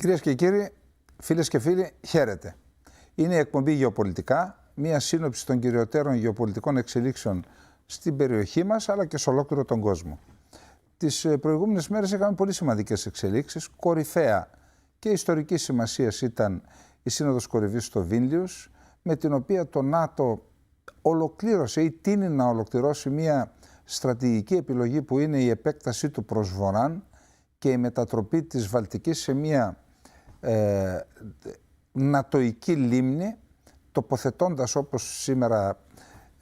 Κυρίες και κύριοι, φίλες και φίλοι, χαίρετε. Είναι η εκπομπή Γεωπολιτικά, μία σύνοψη των κυριωτέρων γεωπολιτικών εξελίξεων στην περιοχή μας, αλλά και σε ολόκληρο τον κόσμο. Τις προηγούμενες μέρες είχαμε πολύ σημαντικές εξελίξεις. Κορυφαία και ιστορική σημασία ήταν η Σύνοδος Κορυφής στο Βίλνιους, με την οποία το ΝΑΤΟ ολοκλήρωσε ή τείνει να ολοκληρώσει μία στρατηγική επιλογή που είναι η επέκτασή του προς βορράν και η μετατροπή της Βαλτικής σε μία νατοϊκή λίμνη, τοποθετώντας, όπως σήμερα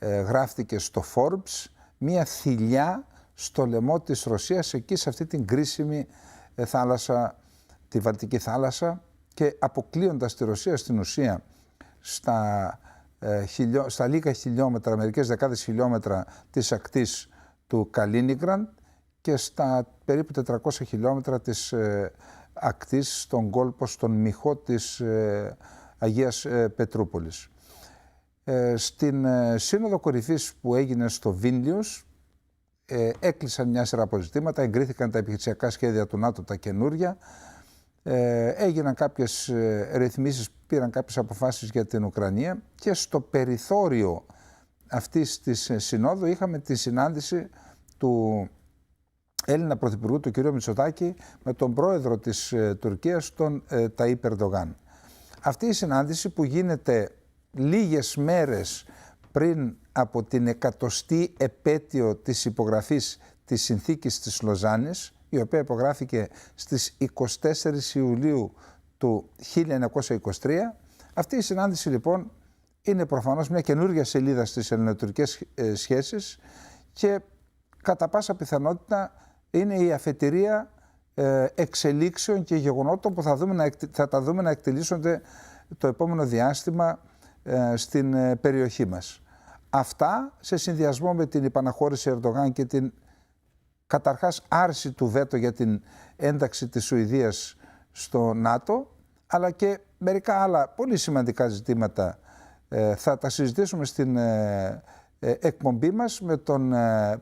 γράφτηκε στο Forbes, μία θηλιά στο λαιμό της Ρωσίας, εκεί σε αυτή την κρίσιμη θάλασσα, τη Βαλτική θάλασσα, και αποκλείοντας τη Ρωσία στην ουσία στα λίγα χιλιόμετρα, μερικές δεκάδες χιλιόμετρα της ακτής του Καλίνιγκραντ και στα περίπου 400 χιλιόμετρα της ακτής στον κόλπο, στον μυχό της Αγίας Πετρούπολης. Στην Σύνοδο Κορυφής που έγινε στο Βίλνιους έκλεισαν μια σειρά από ζητήματα, εγκρίθηκαν τα επιχειρησιακά σχέδια του ΝΑΤΟ, τα καινούρια, έγιναν κάποιες ρυθμίσεις, πήραν κάποιες αποφάσεις για την Ουκρανία και στο περιθώριο αυτής της συνόδου είχαμε τη συνάντηση του Έλληνα Πρωθυπουργού, του κ. Μητσοτάκη, με τον πρόεδρο της Τουρκίας, τον Ταΐπ Ερντογάν. Αυτή η συνάντηση που γίνεται λίγες μέρες πριν από την 100η επέτειο της υπογραφής της Συνθήκης της Λοζάνης, η οποία υπογράφηκε στις 24 Ιουλίου του 1923. Αυτή η συνάντηση λοιπόν είναι προφανώς μια καινούργια σελίδα στις ελληνοτουρκικές σχέσεις και κατά πάσα πιθανότητα είναι η αφετηρία εξελίξεων και γεγονότων που θα τα δούμε να εκτελήσονται το επόμενο διάστημα στην περιοχή μας. Αυτά σε συνδυασμό με την υπαναχώρηση Ερντογάν και την καταρχάς άρση του βέτο για την ένταξη της Σουηδίας στο ΝΑΤΟ, αλλά και μερικά άλλα πολύ σημαντικά ζητήματα θα τα συζητήσουμε στην εκπομπή μας με τον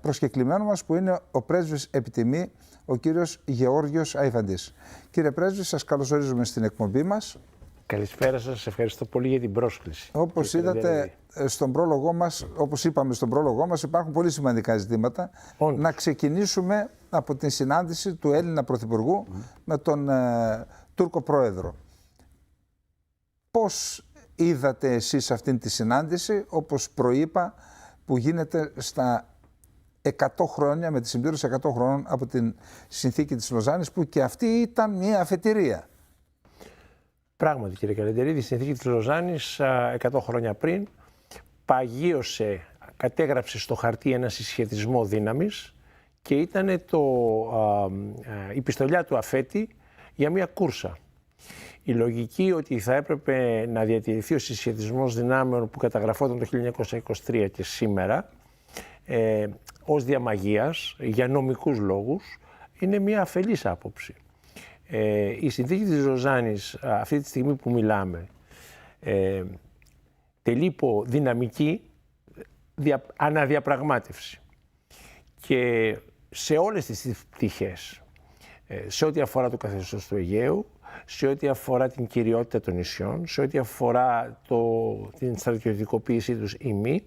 προσκεκλημένο μας που είναι ο πρέσβης επιτιμή, ο κύριος Γεώργιος Αϊβαντής. Κύριε πρέσβη, σας καλωσορίζουμε στην εκπομπή μας. Καλησπέρα σας, ευχαριστώ πολύ για την πρόσκληση. Όπως είδατε στον πρόλογό μας, όπως είπαμε στον πρόλογό μας, υπάρχουν πολύ σημαντικά ζητήματα. Όντως. Να ξεκινήσουμε από την συνάντηση του Έλληνα Πρωθυπουργού με τον Τούρκο Πρόεδρο. Πώς είδατε εσείς αυτήν τη συνάντηση, όπως προείπα, που γίνεται στα 100 χρόνια, με τη συμπλήρωση 100 χρόνων από την Συνθήκη της Λοζάνης, που και αυτή ήταν μια αφετηρία. Πράγματι, κύριε Καλεντερίδη, η Συνθήκη της Λοζάνης 100 χρόνια πριν παγίωσε, κατέγραψε στο χαρτί ένα συσχετισμό δύναμης και ήταν η πιστολιά του αφέτη για μια κούρσα. Η λογική ότι θα έπρεπε να διατηρηθεί ο συσχετισμός δυνάμεων που καταγραφόταν το 1923 και σήμερα ως διαμαγείας για νομικούς λόγους είναι μια αφελής άποψη. Η Συνθήκη της Λοζάνης αυτή τη στιγμή που μιλάμε τελεί υπό δυναμική αναδιαπραγμάτευση και σε όλες τις πτυχές, σε ό,τι αφορά το καθεστώς του Αιγαίου, σε ό,τι αφορά την κυριότητα των νησιών, σε ό,τι αφορά την στρατιωτικοποίησή τους ή μη,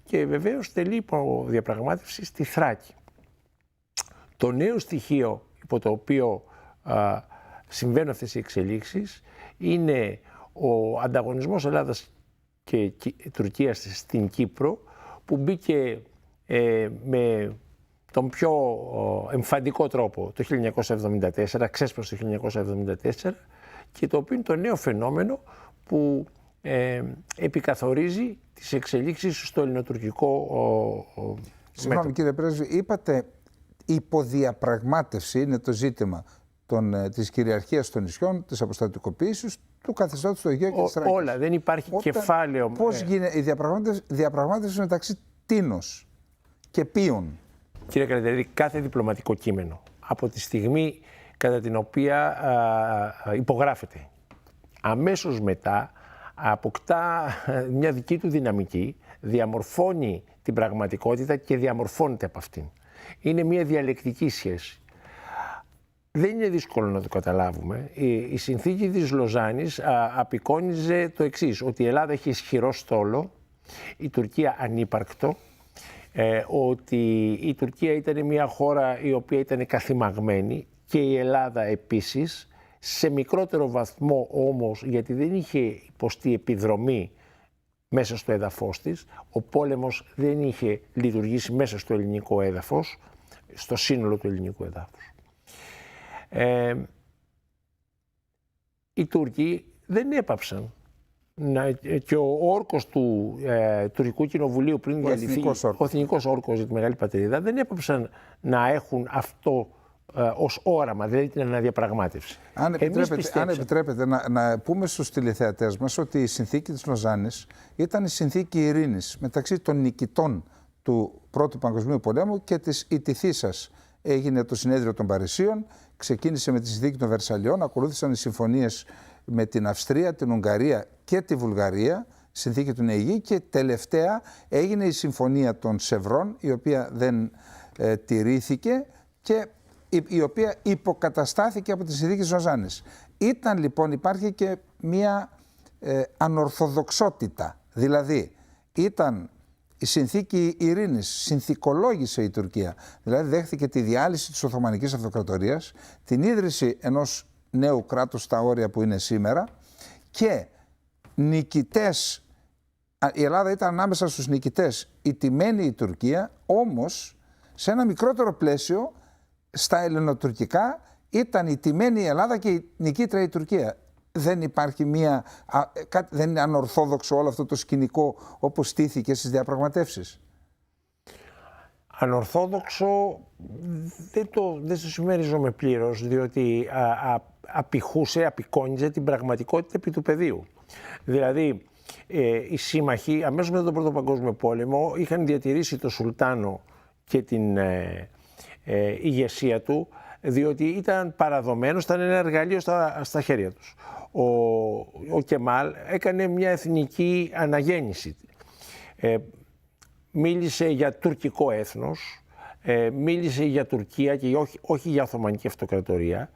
και βεβαίως τελεί υπό διαπραγμάτευση στη Θράκη. Το νέο στοιχείο υπό το οποίο συμβαίνουν αυτές οι εξελίξεις είναι ο ανταγωνισμός Ελλάδας και Τουρκίας στην Κύπρο, που μπήκε με τον πιο εμφαντικό τρόπο το 1974, ξέσπασε το 1974, και το οποίο είναι το νέο φαινόμενο που επικαθορίζει τις εξελίξεις στο ελληνοτουρκικό Συγγνώμη κύριε πρέσβη, είπατε υποδιαπραγμάτευση είναι το ζήτημα της κυριαρχίας των νησιών, της αποστατικοποίησης, του καθεστώτος του Αιγαίου και της Θράκης. Όλα, δεν υπάρχει κεφάλαιο. Πώς γίνεται η διαπραγμάτευση μεταξύ τίνος και ποιον? Κύριε Καλεντερίδη, κάθε διπλωματικό κείμενο από τη στιγμή κατά την οποία υπογράφεται, αμέσως μετά αποκτά μια δική του δυναμική, διαμορφώνει την πραγματικότητα και διαμορφώνεται από αυτήν. Είναι μια διαλεκτική σχέση. δεν είναι δύσκολο να το καταλάβουμε. Η συνθήκη της Λοζάνης απεικόνιζε το εξής, ότι η Ελλάδα έχει ισχυρό στόλο, η Τουρκία ανύπαρκτο, ότι η Τουρκία ήταν μια χώρα η οποία ήταν καθημαγμένη και η Ελλάδα επίσης, σε μικρότερο βαθμό όμως, γιατί δεν είχε υποστεί επιδρομή μέσα στο έδαφος της, ο πόλεμος δεν είχε λειτουργήσει μέσα στο ελληνικό έδαφος, στο σύνολο του ελληνικού εδάφους. Οι Τούρκοι δεν έπαψαν και ο όρκος του τουρκικού κοινοβουλίου πριν διαλυθεί, ο εθνικός όρκος για τη Μεγάλη Πατρίδα, δεν έπαψαν να έχουν αυτό ως όραμα, δηλαδή την αναδιαπραγμάτευση. Αν επιτρέπετε να πούμε στους τηλεθεατές μας ότι η συνθήκη της Λοζάνης ήταν η συνθήκη ειρήνης μεταξύ των νικητών του Πρώτου Παγκοσμίου Πολέμου και της ηττηθήσας. Έγινε το συνέδριο των Παρισίων, ξεκίνησε με τη συνθήκη των Βερσαλιών, ακολούθησαν οι συμφωνίες με την Αυστρία, την Ουγγαρία και τη Βουλγαρία, συνθήκη του Νεϊγή, και τελευταία έγινε η συμφωνία των Σευρών, η οποία δεν τηρήθηκε και η οποία υποκαταστάθηκε από τη συνθήκη της Λοζάνης. Ήταν λοιπόν, υπάρχει και μία ανορθοδοξότητα, δηλαδή ήταν η συνθήκη ειρήνης, συνθηκολόγησε η Τουρκία, δηλαδή δέχθηκε τη διάλυση της Οθωμανικής Αυτοκρατορίας, την ίδρυση ενός νέου κράτους στα όρια που είναι σήμερα και νικητές, η Ελλάδα ήταν ανάμεσα στους νικητές, ηττημένη η Τουρκία, όμως σε ένα μικρότερο πλαίσιο στα ελληνοτουρκικά ήταν ηττημένη η Ελλάδα και η νικήτρια η Τουρκία. Δεν υπάρχει δεν είναι ανορθόδοξο όλο αυτό το σκηνικό όπως στήθηκε στις διαπραγματεύσεις? Ανορθόδοξο δεν το συμμερίζομαι πλήρως, διότι απεικόνιζε την πραγματικότητα επί του πεδίου. Δηλαδή, οι σύμμαχοι αμέσως μετά τον Πρώτο Παγκόσμιο Πόλεμο είχαν διατηρήσει το Σουλτάνο και την ηγεσία του, διότι ήταν παραδομένος, ήταν ένα εργαλείο στα χέρια τους. Ο Κεμάλ έκανε μια εθνική αναγέννηση. Μίλησε για τουρκικό έθνος, μίλησε για Τουρκία και όχι για Οθωμανική Αυτοκρατορία.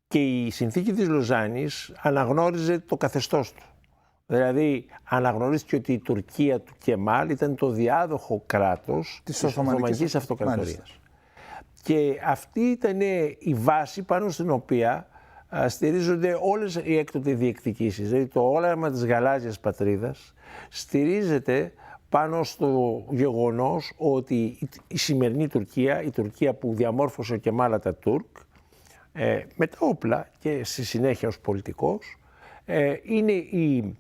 Και η συνθήκη της Λοζάνης αναγνώριζε το καθεστώς του. Δηλαδή αναγνωρίστηκε ότι η Τουρκία του Κεμάλ ήταν το διάδοχο κράτος της Οθωμανικής Αυτοκρατορίας. Μάλιστα. Και αυτή ήταν η βάση πάνω στην οποία στηρίζονται όλες οι έκτοτε διεκδικήσεις. Δηλαδή το όλαμα της γαλάζιας πατρίδας στηρίζεται πάνω στο γεγονός ότι η σημερινή Τουρκία, η Τουρκία που διαμόρφωσε ο Κεμάλ Ατατούρκ, με τα όπλα και στη συνέχεια ως πολιτικός, είναι η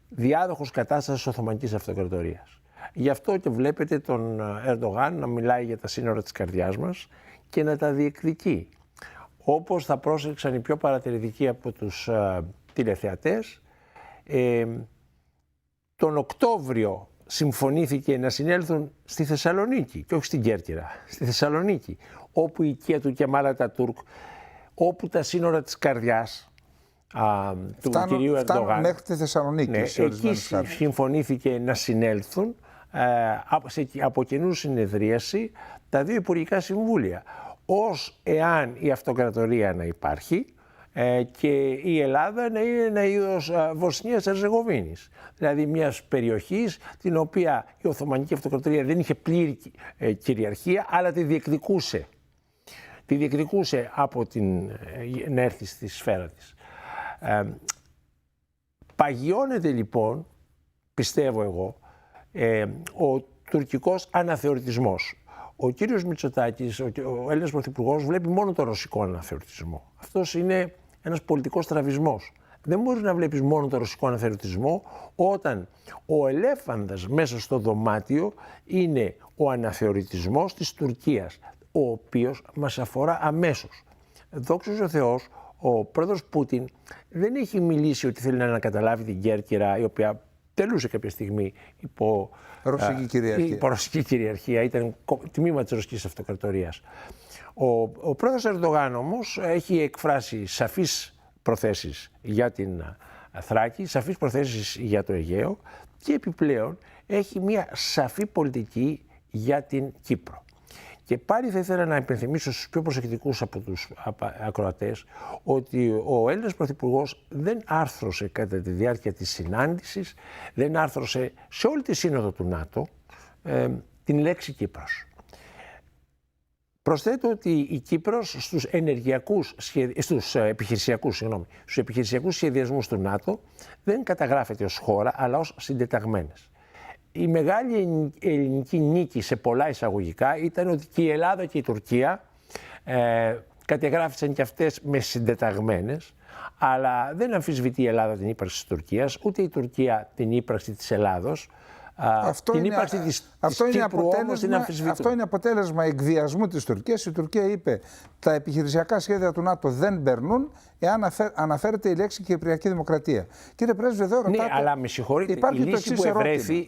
διάδοχος κατάστασης της Οθωμανικής Αυτοκρατορίας. Γι' αυτό και βλέπετε τον Ερντογάν να μιλάει για τα σύνορα της καρδιάς μας και να τα διεκδικεί. Όπως θα πρόσεξαν οι πιο παρατηρητικοί από τους τηλεθεατές, τον Οκτώβριο συμφωνήθηκε να συνέλθουν στη Θεσσαλονίκη και όχι στην Κέρκυρα, στη Θεσσαλονίκη, όπου η οικία του Κεμάλ Ατατούρκ, όπου τα σύνορα της καρδιάς του κυρίου Ερντογάν, μέχρι τη Θεσσαλονίκη. Ναι, εκεί συμφωνήθηκε να συνέλθουν από κοινού συνεδρίαση τα δύο υπουργικά συμβούλια, ως εάν η αυτοκρατορία να υπάρχει και η Ελλάδα να είναι ένα είδος Βοσνίας Ερζεγοβίνης. Δηλαδή μιας περιοχής την οποία η Οθωμανική Αυτοκρατορία δεν είχε πλήρη κυριαρχία, αλλά τη διεκδικούσε. Τη διεκδικούσε από να έρθει στη σφαίρα της. Παγιώνεται λοιπόν, πιστεύω εγώ, ο τουρκικός αναθεωρητισμός. Ο κύριος Μητσοτάκης, ο Έλληνας Πρωθυπουργός, βλέπει μόνο το ρωσικό αναθεωρητισμό. Αυτός είναι ένας πολιτικός τραβισμός. Δεν μπορείς να βλέπεις μόνο το ρωσικό αναθεωρητισμό όταν ο ελέφαντας μέσα στο δωμάτιο είναι ο αναθεωρητισμός της Τουρκίας, ο οποίος μας αφορά αμέσως. Δόξα ο Θεός, ο πρόεδρος Πούτιν δεν έχει μιλήσει ότι θέλει να ανακαταλάβει την Κέρκυρα, η οποία τελούσε κάποια στιγμή υπό ρωσική κυριαρχία, ήταν τμήμα της Ρωσικής Αυτοκρατορίας. Ο πρόεδρος Ερντογάν όμως έχει εκφράσει σαφείς προθέσεις για την Θράκη, σαφείς προθέσεις για το Αιγαίο και επιπλέον έχει μια σαφή πολιτική για την Κύπρο. Και πάλι θα ήθελα να υπενθυμίσω στους πιο προσεκτικούς από τους ακροατές ότι ο Έλληνας Πρωθυπουργός δεν άρθρωσε κατά τη διάρκεια της συνάντησης, δεν άρθρωσε σε όλη τη σύνοδο του ΝΑΤΟ την λέξη Κύπρος. Προσθέτω ότι η Κύπρος στους επιχειρησιακούς σχεδιασμούς του ΝΑΤΟ δεν καταγράφεται ως χώρα, αλλά ως συντεταγμένες. Η μεγάλη ελληνική νίκη σε πολλά εισαγωγικά ήταν ότι και η Ελλάδα και η Τουρκία κατεγράφησαν και αυτές με συντεταγμένες, αλλά δεν αμφισβητεί η Ελλάδα την ύπαρξη της Τουρκίας, ούτε η Τουρκία την ύπαρξη της Ελλάδος. Την ύπαρξη της Κύπρου όμως την αμφισβητούν. Αυτό είναι αποτέλεσμα εκβιασμού της Τουρκίας. Η Τουρκία είπε τα επιχειρησιακά σχέδια του ΝΑΤΟ δεν περνούν εάν αναφέρεται η λέξη Κυπριακή Δημοκρατία. Κύριε Πρέσβη, εδώ ρωτάτε... Ναι, αλλά με συγχωρείτε,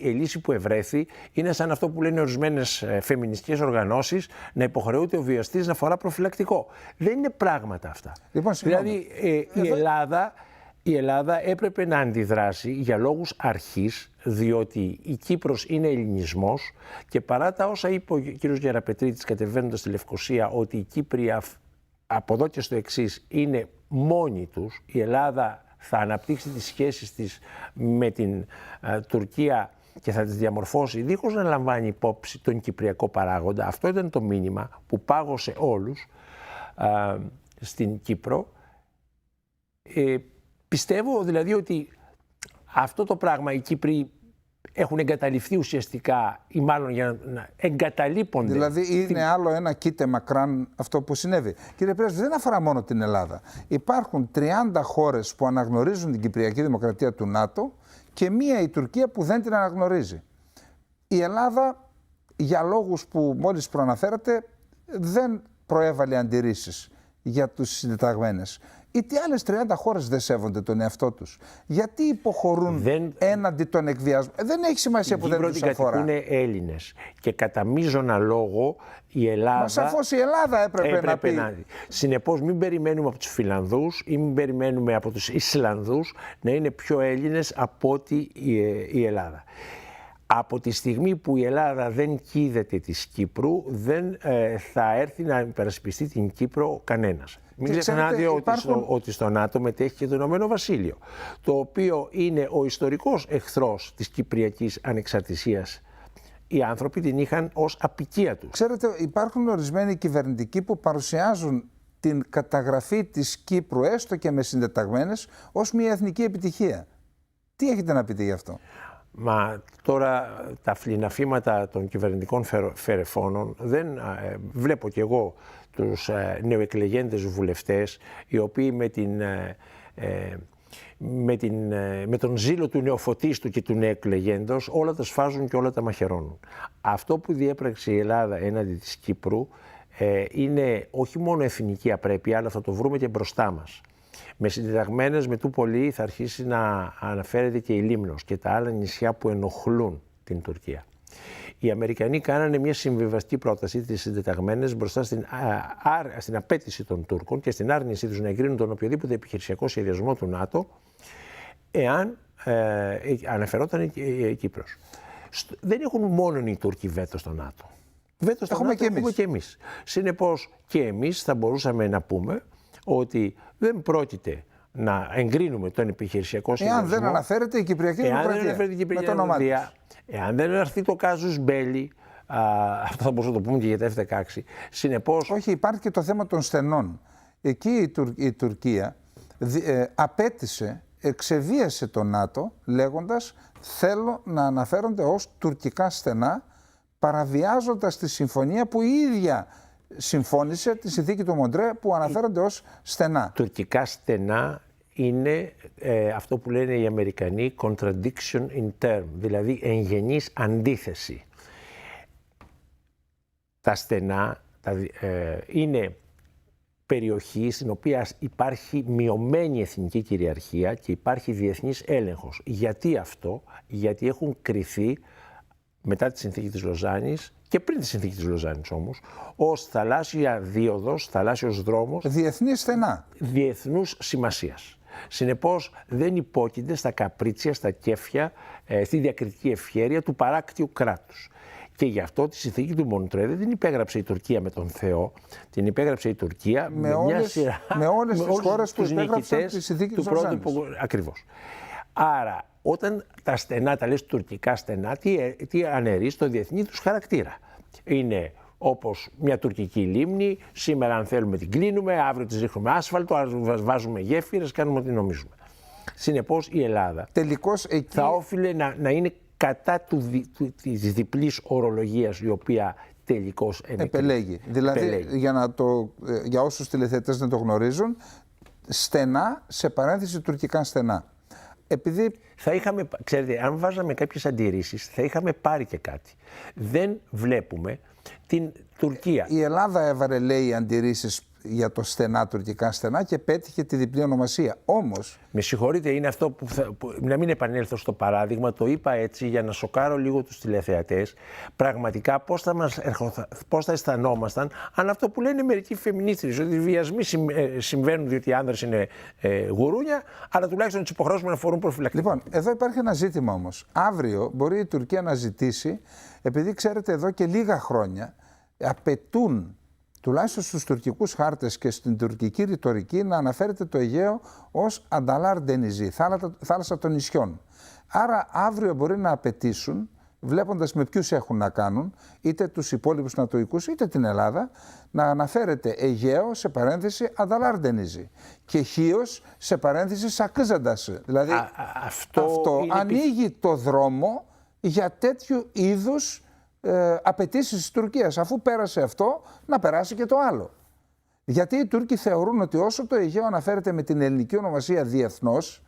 η λύση που ευρέθη είναι σαν αυτό που λένε ορισμένες φεμινιστικές οργανώσεις, να υποχρεούται ο βιαστής να φορά προφυλακτικό. Δεν είναι πράγματα αυτά. Λοιπόν, δηλαδή η Ελλάδα έπρεπε να αντιδράσει για λόγους αρχής, διότι η Κύπρος είναι ελληνισμός και παρά τα όσα είπε ο κ. Γεραπετρίτης κατεβαίνοντας στη Λευκοσία, ότι οι Κύπροι από εδώ και στο εξής είναι μόνοι τους, η Ελλάδα θα αναπτύξει τις σχέσεις της με την Τουρκία και θα τις διαμορφώσει δίχως να λαμβάνει υπόψη τον κυπριακό παράγοντα. Αυτό ήταν το μήνυμα που πάγωσε όλους στην Κύπρο. Πιστεύω δηλαδή ότι αυτό το πράγμα οι Κύπροι έχουν εγκαταλειφθεί ουσιαστικά ή μάλλον για να εγκαταλείπονται. Δηλαδή είναι άλλο ένα κοίτε μακράν αυτό που συνέβη. Κύριε Πρέσβη, δεν αφορά μόνο την Ελλάδα. Υπάρχουν 30 χώρες που αναγνωρίζουν την Κυπριακή Δημοκρατία του ΝΑΤΟ και μία η Τουρκία που δεν την αναγνωρίζει. Η Ελλάδα, για λόγους που μόλις προαναφέρατε, δεν προέβαλε αντιρρήσεις για τους συντεταγμένες. Οι άλλες 30 χώρες δεν σέβονται τον εαυτό τους. Γιατί υποχωρούν έναντι των εκβιασμών. Δεν έχει σημασία που δεν τους αφορά. Είναι Έλληνες και κατά μείζωνα λόγο η Ελλάδα... Μα σαφώς η Ελλάδα έπρεπε να πει. Συνεπώς μην περιμένουμε από τους Φιλανδούς ή μην περιμένουμε από τους Ισλανδούς να είναι πιο Έλληνες από ότι η Ελλάδα. Από τη στιγμή που η Ελλάδα δεν κοίδεται της Κύπρου, δεν θα έρθει να υπερασπιστεί την Κύπρο κανένας. Μην ξεχνάτε ότι στο ΝΑΤΟ μετέχει και το Ηνωμένο Βασίλειο, το οποίο είναι ο ιστορικός εχθρός της κυπριακής ανεξαρτησίας. Οι άνθρωποι την είχαν ως απικία τους. Ξέρετε, υπάρχουν ορισμένοι κυβερνητικοί που παρουσιάζουν την καταγραφή της Κύπρου, έστω και με συντεταγμένες, ως μια εθνική επιτυχία. Τι έχετε να πείτε γι' αυτό? Μα τώρα τα φλιναφήματα των κυβερνητικών φερεφώνων δεν βλέπω κι εγώ τους νεοεκλεγέντες βουλευτές οι οποίοι με τον ζήλο του νεοφωτίστου και του νεοεκλεγέντος όλα τα σφάζουν και όλα τα μαχαιρώνουν. Αυτό που διέπραξε η Ελλάδα έναντι της Κύπρου είναι όχι μόνο εθνική απρέπεια, αλλά θα το βρούμε και μπροστά μας. Με συντεταγμένες με του πολύ θα αρχίσει να αναφέρεται και η Λίμνος και τα άλλα νησιά που ενοχλούν την Τουρκία. Οι Αμερικανοί κάνανε μια συμβιβαστική πρόταση της συντεταγμένες μπροστά στην απέτηση των Τούρκων και στην άρνησή τους να εγκρίνουν τον οποιοδήποτε επιχειρησιακό σχεδιασμό του ΝΑΤΟ εάν αναφερόταν η Κύπρος. Δεν έχουν μόνο οι Τούρκοι βέτο στο ΝΑΤΟ. Βέτο στο ΝΑΤΟ έχουμε και εμείς. Συνεπώς και εμείς θα μπορούσαμε να πούμε ότι δεν πρόκειται να εγκρίνουμε τον επιχειρησιακό σχεδιασμό. Εάν δεν αναφέρεται η Κυπριακή Δημοκρατία. Εάν δεν έρθει το κάζους μπέλι, αυτό θα μπορούσαμε να το πούμε και για τα F-16. Συνεπώς... Όχι, υπάρχει και το θέμα των στενών. Εκεί η Τουρκία απέτησε, εξεβίασε το ΝΑΤΟ λέγοντας θέλω να αναφέρονται ως τουρκικά στενά, παραβιάζοντας τη συμφωνία που η ίδια συμφώνησε, τη συνθήκη του Μοντρέ που αναφέρονται ως στενά. Τουρκικά στενά είναι αυτό που λένε οι Αμερικανοί contradiction in term, δηλαδή εγγενής αντίθεση. Τα στενά είναι περιοχή στην οποία υπάρχει μειωμένη εθνική κυριαρχία και υπάρχει διεθνής έλεγχος. Γιατί αυτό? Γιατί έχουν κριθεί μετά τη συνθήκη της Λοζάνης και πριν τη συνθήκη της Λοζάνης όμως, ως θαλάσσια δίωδος, θαλάσσιος δρόμος. Διεθνή στενά. Διεθνούς σημασίας. Συνεπώς δεν υπόκεινται στα καπρίτσια, στα κέφια, στη διακριτική ευχέρεια του παράκτιου κράτους. Και γι' αυτό τη συνθήκη του Μοντρέ δεν την υπέγραψε η Τουρκία με τον Θεό, την υπέγραψε η Τουρκία με μια σειρά. Με όλες τις χώρες που υπέγραψαν τη συνθήκη του Λοζάνης. Ακριβώς. Άρα, όταν τα στενά, τα λες τουρκικά στενά, τι αναιρεί στο διεθνή τους χαρακτήρα. Είναι όπως μια τουρκική λίμνη, σήμερα αν θέλουμε την κλείνουμε, αύριο της ρίχνουμε άσφαλτο, βάζουμε γέφυρες, κάνουμε ό,τι νομίζουμε. Συνεπώς η Ελλάδα τελικώς εκεί θα όφιλε να είναι κατά της διπλής ορολογίας, η οποία τελικώς επελέγει. Δηλαδή, για όσους τηλεθεατές δεν το γνωρίζουν, στενά, σε παρένθεση τουρκικά στενά. Επειδή... Θα είχαμε, ξέρετε, αν βάζαμε κάποιες αντιρρήσεις, θα είχαμε πάρει και κάτι. Δεν βλέπουμε την Τουρκία. Η Ελλάδα έβαρε, λέει, αντιρρήσεις για το στενά, τουρκικά στενά, και πέτυχε τη διπλή ονομασία. Όμως... Με συγχωρείτε, είναι αυτό που να μην επανέλθω στο παράδειγμα, το είπα έτσι για να σοκάρω λίγο τους τηλεθεατές. Πραγματικά πώς θα αισθανόμασταν αν αυτό που λένε μερικοί φεμινίστρες, ότι οι βιασμοί συμβαίνουν διότι οι άνδρες είναι γουρούνια, αλλά τουλάχιστον τους υποχρεώσουμε να φορούν προφυλακτικό. Λοιπόν, εδώ υπάρχει ένα ζήτημα όμως. Αύριο μπορεί η Τουρκία να ζητήσει, επειδή ξέρετε εδώ και λίγα χρόνια απαιτούν τουλάχιστον στους τουρκικούς χάρτες και στην τουρκική ρητορική να αναφέρεται το Αιγαίο ως Ανταλάρ Ντενιζή, θάλασσα των νησιών. Άρα αύριο μπορεί να απαιτήσουν, βλέποντας με ποιους έχουν να κάνουν, είτε τους υπόλοιπους νατοικούς είτε την Ελλάδα, να αναφέρεται Αιγαίο σε παρένθεση Ανταλάρ Ντενιζή και Χίος σε παρένθεση Σακίζαντας. Δηλαδή αυτό ανοίγει το δρόμο για τέτοιου είδους απαιτήσεις της Τουρκίας. Αφού πέρασε αυτό, να περάσει και το άλλο. Γιατί οι Τούρκοι θεωρούν ότι όσο το Αιγαίο αναφέρεται με την ελληνική ονομασία διεθνώς,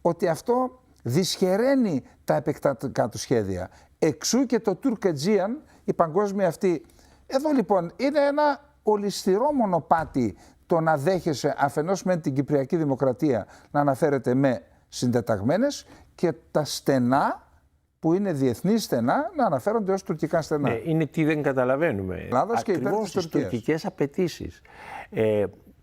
ότι αυτό δυσχεραίνει τα επεκτατικά του σχέδια. Εξού και το Τουρκετζίαν, η παγκόσμια αυτή. Εδώ λοιπόν είναι ένα ολισθηρό μονοπάτι το να δέχεσαι αφενός με την Κυπριακή Δημοκρατία να αναφέρεται με συντεταγμένες και τα στενά, που είναι διεθνή στενά, να αναφέρονται ως τουρκικά στενά. Ναι, είναι τι δεν καταλαβαίνουμε. Ακριβώς στις τουρκικές απαιτήσεις.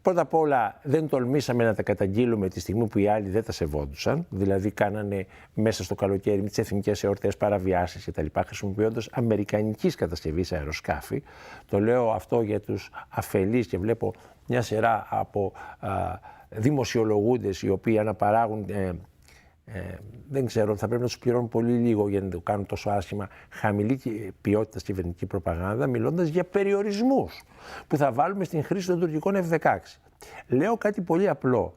Πρώτα απ' όλα δεν τολμήσαμε να τα καταγγείλουμε τη στιγμή που οι άλλοι δεν τα σεβόντουσαν. Δηλαδή κάνανε μέσα στο καλοκαίρι με τις εθνικές εορτές παραβιάσεις κτλ. Χρησιμοποιώντας αμερικανικής κατασκευής αεροσκάφη. Το λέω αυτό για τους αφελείς και βλέπω μια σειρά από δημοσιολογούντες οι οποίοι αναπαράγουν. Δεν ξέρω, θα πρέπει να τους πληρώνουν πολύ λίγο για να το κάνουν τόσο άσχημα, χαμηλή ποιότητα κυβερνητική προπαγάνδα, μιλώντας για περιορισμούς που θα βάλουμε στην χρήση των τουρκικών F-16. Λέω κάτι πολύ απλό.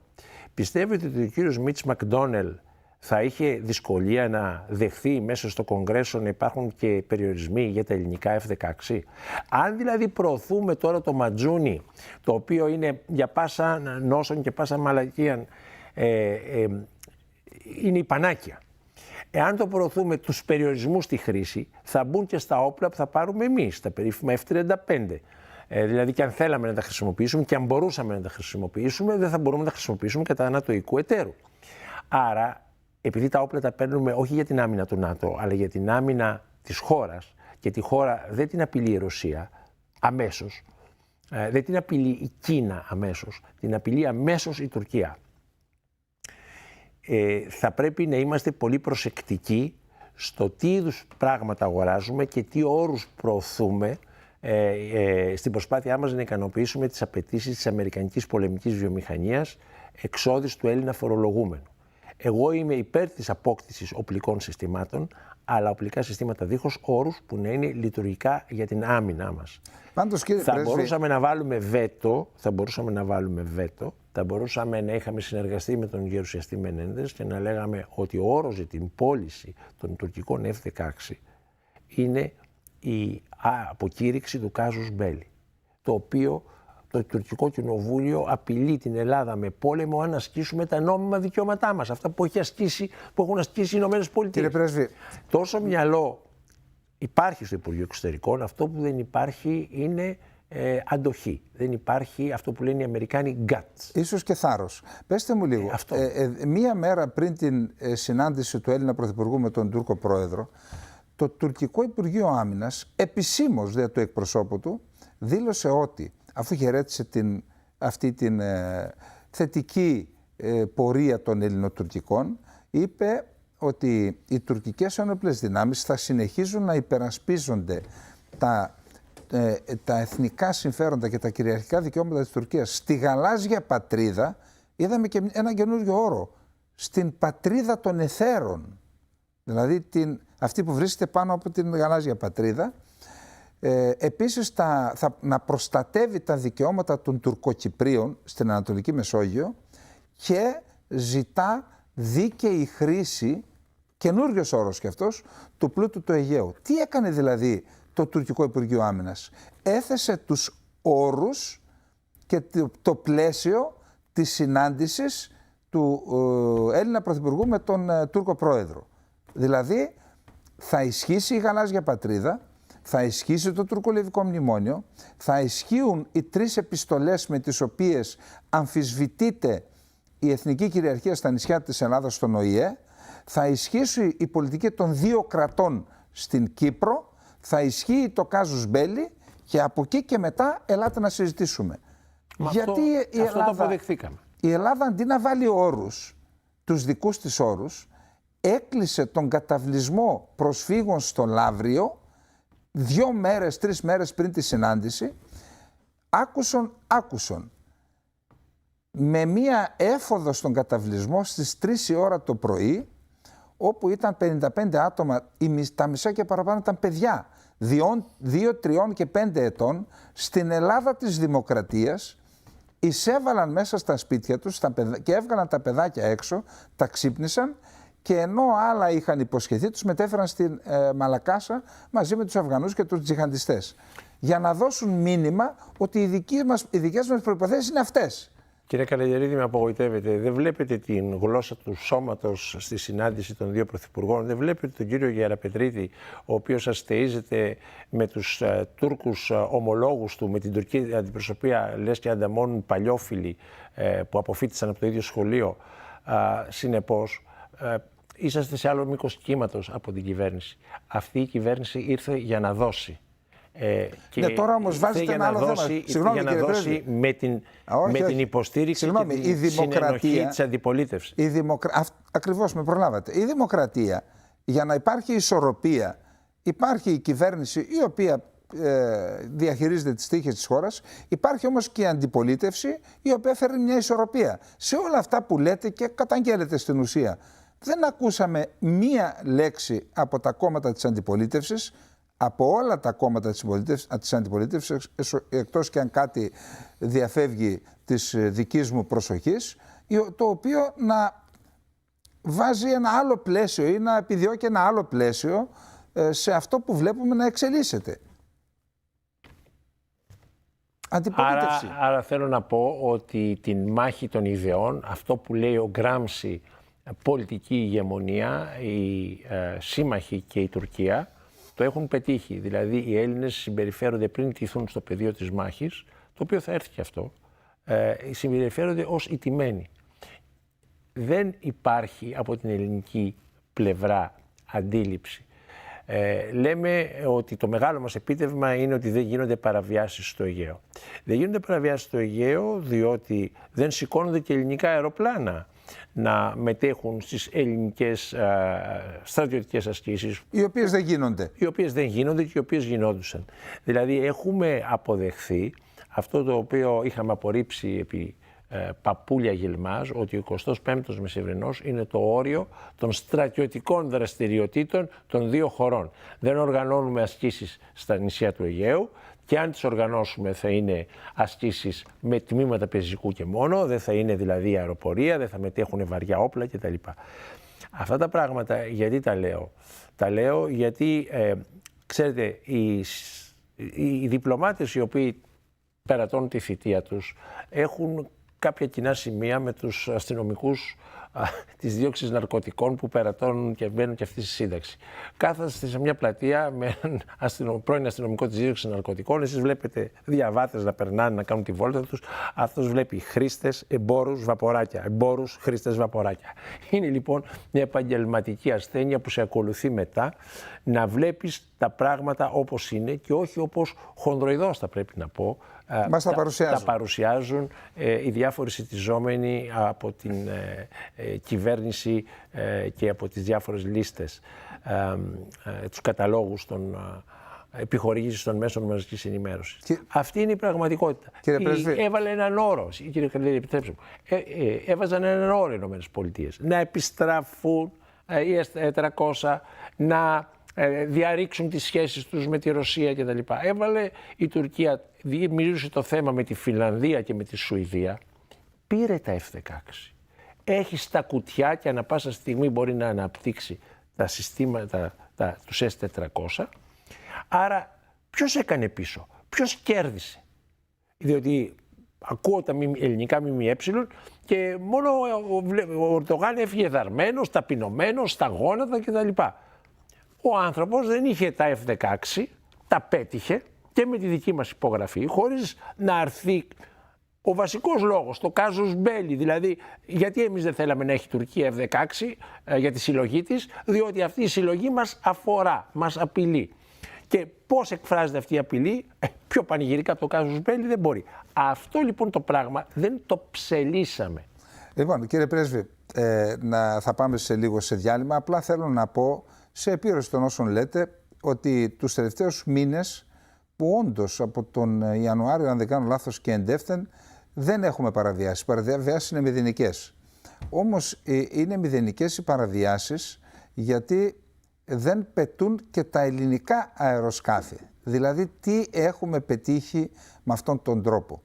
Πιστεύετε ότι ο κύριος Μίτς Μακντόνελ θα είχε δυσκολία να δεχθεί μέσα στο Κογκρέσο να υπάρχουν και περιορισμοί για τα ελληνικά F-16? Αν δηλαδή προωθούμε τώρα το ματζούνι, το οποίο είναι για πάσα νόσον και πάσα μαλακίαν, είναι η πανάκια. Εάν το προωθούμε τους περιορισμούς στη χρήση, θα μπουν και στα όπλα που θα πάρουμε εμείς, τα περίφημα F-35. Δηλαδή και αν θέλαμε να τα χρησιμοποιήσουμε και αν μπορούσαμε να τα χρησιμοποιήσουμε, δεν θα μπορούμε να τα χρησιμοποιήσουμε κατά νατοϊκού εταίρου. Άρα, επειδή τα όπλα τα παίρνουμε όχι για την άμυνα του ΝΑΤΟ, αλλά για την άμυνα της χώρας, και τη χώρα δεν την απειλεί η Ρωσία αμέσως, δεν την απειλεί η Κίνα αμέσως, την απειλεί αμέσως η Τουρκία. Θα πρέπει να είμαστε πολύ προσεκτικοί στο τι είδους πράγματα αγοράζουμε και τι όρους προωθούμε στην προσπάθειά μας να ικανοποιήσουμε τις απαιτήσεις της αμερικανικής πολεμικής βιομηχανίας εξόδης του Έλληνα φορολογούμενου. Εγώ είμαι υπέρ της απόκτησης οπλικών συστημάτων, αλλά οπλικά συστήματα δίχως όρους που να είναι λειτουργικά για την άμυνά μας. Πάντως, κύριε Πρέσβη, μπορούσαμε να βάλουμε βέτο, θα μπορούσαμε να είχαμε συνεργαστεί με τον γερουσιαστή Μενέντες και να λέγαμε ότι ο όρος για την πώληση των τουρκικών F-16 είναι η αποκήρυξη του κάζους μπέλι, το οποίο το τουρκικό κοινοβούλιο απειλεί την Ελλάδα με πόλεμο αν ασκήσουμε τα νόμιμα δικαιώματά μας, αυτά που έχουν ασκήσει οι Ηνωμένες Πολιτείες. Κύριε Πρέσβη, τόσο μυαλό υπάρχει στο Υπουργείο Εξωτερικών, αυτό που δεν υπάρχει είναι αντοχή. Δεν υπάρχει αυτό που λένε οι Αμερικάνοι guts. Ίσως και θάρρος. Πέστε μου λίγο, μία μέρα πριν την συνάντηση του Έλληνα Πρωθυπουργού με τον Τούρκο Πρόεδρο, το τουρκικό Υπουργείο Άμυνας, επισήμως του εκπροσώπου του, δήλωσε ότι, αφού χαιρέτησε αυτή την θετική πορεία των ελληνοτουρκικών, είπε ότι οι τουρκικές ένοπλες δυνάμεις θα συνεχίζουν να υπερασπίζονται τα εθνικά συμφέροντα και τα κυριαρχικά δικαιώματα της Τουρκίας στη γαλάζια πατρίδα. Είδαμε και ένα καινούριο όρο, στην πατρίδα των εθέρων, δηλαδή αυτή που βρίσκεται πάνω από την γαλάζια πατρίδα. Επίσης να προστατεύει τα δικαιώματα των Τουρκοκυπρίων στην Ανατολική Μεσόγειο και ζητά δίκαιη χρήση, καινούριος όρος και αυτός, του πλούτου του Αιγαίου. Τι έκανε δηλαδή το τουρκικό Υπουργείο Άμυνας? Έθεσε τους όρους και το πλαίσιο της συνάντησης του Έλληνα Πρωθυπουργού με τον Τούρκο Πρόεδρο. Δηλαδή θα ισχύσει η γαλάζια πατρίδα, θα ισχύσει το τουρκολιβικό μνημόνιο, θα ισχύουν οι 3 επιστολές με τις οποίες αμφισβητείται η εθνική κυριαρχία στα νησιά της Ελλάδας στον ΟΗΕ, θα ισχύσει η πολιτική των 2 κρατών στην Κύπρο, θα ισχύει το casus belli και από εκεί και μετά ελάτε να συζητήσουμε. Γιατί αυτό το αποδεχθήκαμε. Η Ελλάδα αντί να βάλει όρους, τους δικούς της όρους, έκλεισε τον καταβλισμό προσφύγων στο Λαύριο 2 μέρες, 3 μέρες πριν τη συνάντηση. Άκουσον με μία έφοδο στον καταβλισμό στις 3 η ώρα το πρωί, όπου ήταν 55 άτομα, τα μισά και παραπάνω ήταν παιδιά 2, 3 και 5 ετών, στην Ελλάδα της Δημοκρατίας. Εισέβαλαν μέσα στα σπίτια τους και έβγαλαν τα παιδάκια έξω, τα ξύπνησαν και ενώ άλλα είχαν υποσχεθεί, τους μετέφεραν στην Μαλακάσα μαζί με τους Αφγανούς και τους τζιχαντιστές, για να δώσουν μήνυμα ότι οι δικές μας προϋποθέσεις είναι αυτές. Κύριε Καλλιερίδη, με απογοητεύετε. Δεν βλέπετε την γλώσσα του σώματος στη συνάντηση των 2 πρωθυπουργών. Δεν βλέπετε τον κύριο Γεραπετρίτη, ο οποίος αστείζεται με τους Τούρκους ομολόγους του, με την τουρκική αντιπροσωπεία, λες και ανταμώνουν παλιόφιλοι που αποφοίτησαν από το ίδιο σχολείο. Συνεπώς, είσαστε σε άλλο μήκος κύματος από την κυβέρνηση. Αυτή η κυβέρνηση ήρθε για να δώσει. Και τώρα όμως βάζετε ένα άλλο θέμα. Συγγνώμη, για να δώσει με την υποστήριξη και τη συνενοχή της αντιπολίτευσης. Ακριβώς, με προλάβατε. Η δημοκρατία, για να υπάρχει ισορροπία, υπάρχει η κυβέρνηση η οποία διαχειρίζεται τις τύχες της χώρας, υπάρχει όμως και η αντιπολίτευση η οποία φέρνει μια ισορροπία. Σε όλα αυτά που λέτε και καταγγέλλετε στην ουσία, δεν ακούσαμε μία λέξη από τα κόμματα της αντιπολίτευσης, από όλα τα κόμματα της αντιπολίτευσης, εκτός και αν κάτι διαφεύγει της δικής μου προσοχής, το οποίο να βάζει ένα άλλο πλαίσιο ή να επιδιώκει ένα άλλο πλαίσιο σε αυτό που βλέπουμε να εξελίσσεται. Αντιπολίτευση. Άρα θέλω να πω ότι την μάχη των ιδεών, αυτό που λέει ο Γκράμψη, πολιτική ηγεμονία, οι σύμμαχοι και η Τουρκία, το έχουν πετύχει. Δηλαδή οι Έλληνες συμπεριφέρονται πριν τηθούν στο πεδίο της μάχης, το οποίο θα έρθει και αυτό, συμπεριφέρονται ως ηττημένοι. Δεν υπάρχει από την ελληνική πλευρά αντίληψη. Λέμε ότι το μεγάλο μας επίτευγμα είναι ότι δεν γίνονται παραβιάσεις στο Αιγαίο. Δεν γίνονται παραβιάσεις στο Αιγαίο διότι δεν σηκώνονται και ελληνικά αεροπλάνα να μετέχουν στις ελληνικές στρατιωτικές ασκήσεις. Οι οποίες δεν γίνονται. Οι οποίες δεν γίνονται και οι οποίες γινόντουσαν. Δηλαδή έχουμε αποδεχθεί αυτό το οποίο είχαμε απορρίψει επί παπούλια γελμάς, ότι ο 25ος Μεσημβρινός είναι το όριο των στρατιωτικών δραστηριοτήτων των 2 χωρών. Δεν οργανώνουμε ασκήσεις στα νησιά του Αιγαίου και αν τις οργανώσουμε θα είναι ασκήσεις με τμήματα πεζικού και μόνο, δεν θα είναι δηλαδή αεροπορία, δεν θα μετέχουν βαριά όπλα κτλ. Αυτά τα πράγματα γιατί τα λέω? Τα λέω γιατί, ξέρετε, οι διπλωμάτες οι οποίοι περατώνουν τη θητεία τους έχουν κάποια κοινά σημεία με τους αστυνομικούς της δίωξης ναρκωτικών που περατώνουν και μπαίνουν και αυτοί στη σύνταξη. Κάθεστε σε μια πλατεία με έναν πρώην αστυνομικό της δίωξης ναρκωτικών, εσείς βλέπετε διαβάτες να περνάνε, να κάνουν τη βόλτα τους, αυτός βλέπει χρήστες, εμπόρους, βαποράκια, εμπόρους, χρήστες, βαποράκια. Είναι λοιπόν μια επαγγελματική ασθένεια που σε ακολουθεί μετά, να βλέπεις τα πράγματα όπως είναι και όχι όπως χονδροειδώς θα πρέπει να πω, Μας τα παρουσιάζουν οι διάφοροι σιτιζόμενοι από την κυβέρνηση και από τις διάφορες λίστες, τους καταλόγους των επιχορήγησης των μέσων μαζικής ενημέρωσης. Αυτή είναι η πραγματικότητα. Έβαλε έναν όρο, κύριε Καλλιέρη, επιτρέψτε μου, έβαζαν έναν όρο οι ΗΠΑ να επιστραφούν οι S-400, να διαρρήξουν τις σχέσεις τους με τη Ρωσία κτλ. Έβαλε η Τουρκία, μιλούσε το θέμα με τη Φινλανδία και με τη Σουηδία, πήρε τα F-16. Έχει στα κουτιά και ανά πάσα στιγμή μπορεί να αναπτύξει τα συστήματα, τους S-400. Άρα ποιος έκανε πίσω, ποιος κέρδισε? Διότι ακούω τα ελληνικά ΜΜΕ και μόνο ο Ερντογάν έφυγε δαρμένος, ταπεινωμένος, στα γόνατα κτλ. Ο άνθρωπος δεν είχε τα F-16, τα πέτυχε και με τη δική μας υπογραφή, χωρίς να αρθεί ο βασικός λόγος, το casus belli, δηλαδή γιατί εμείς δεν θέλαμε να έχει η Τουρκία F-16 για τη συλλογή της, διότι αυτή η συλλογή μας αφορά, μας απειλεί. Και πώς εκφράζεται αυτή η απειλή, πιο πανηγυρικά από το casus belli δεν μπορεί. Αυτό λοιπόν το πράγμα δεν το ψελίσαμε. Λοιπόν, κύριε Πρέσβη, θα πάμε σε λίγο σε διάλειμμα. Απλά θέλω να πω, σε επίρρωση των όσων λέτε, ότι τους τελευταίους μήνες, που όντως από τον Ιανουάριο, αν δεν κάνω λάθος, και εντεύθεν, δεν έχουμε παραβιάσεις. Οι παραβιάσεις είναι μηδενικές. Όμως είναι μηδενικές οι παραβιάσεις γιατί δεν πετούν και τα ελληνικά αεροσκάφη. Δηλαδή, τι έχουμε πετύχει με αυτόν τον τρόπο?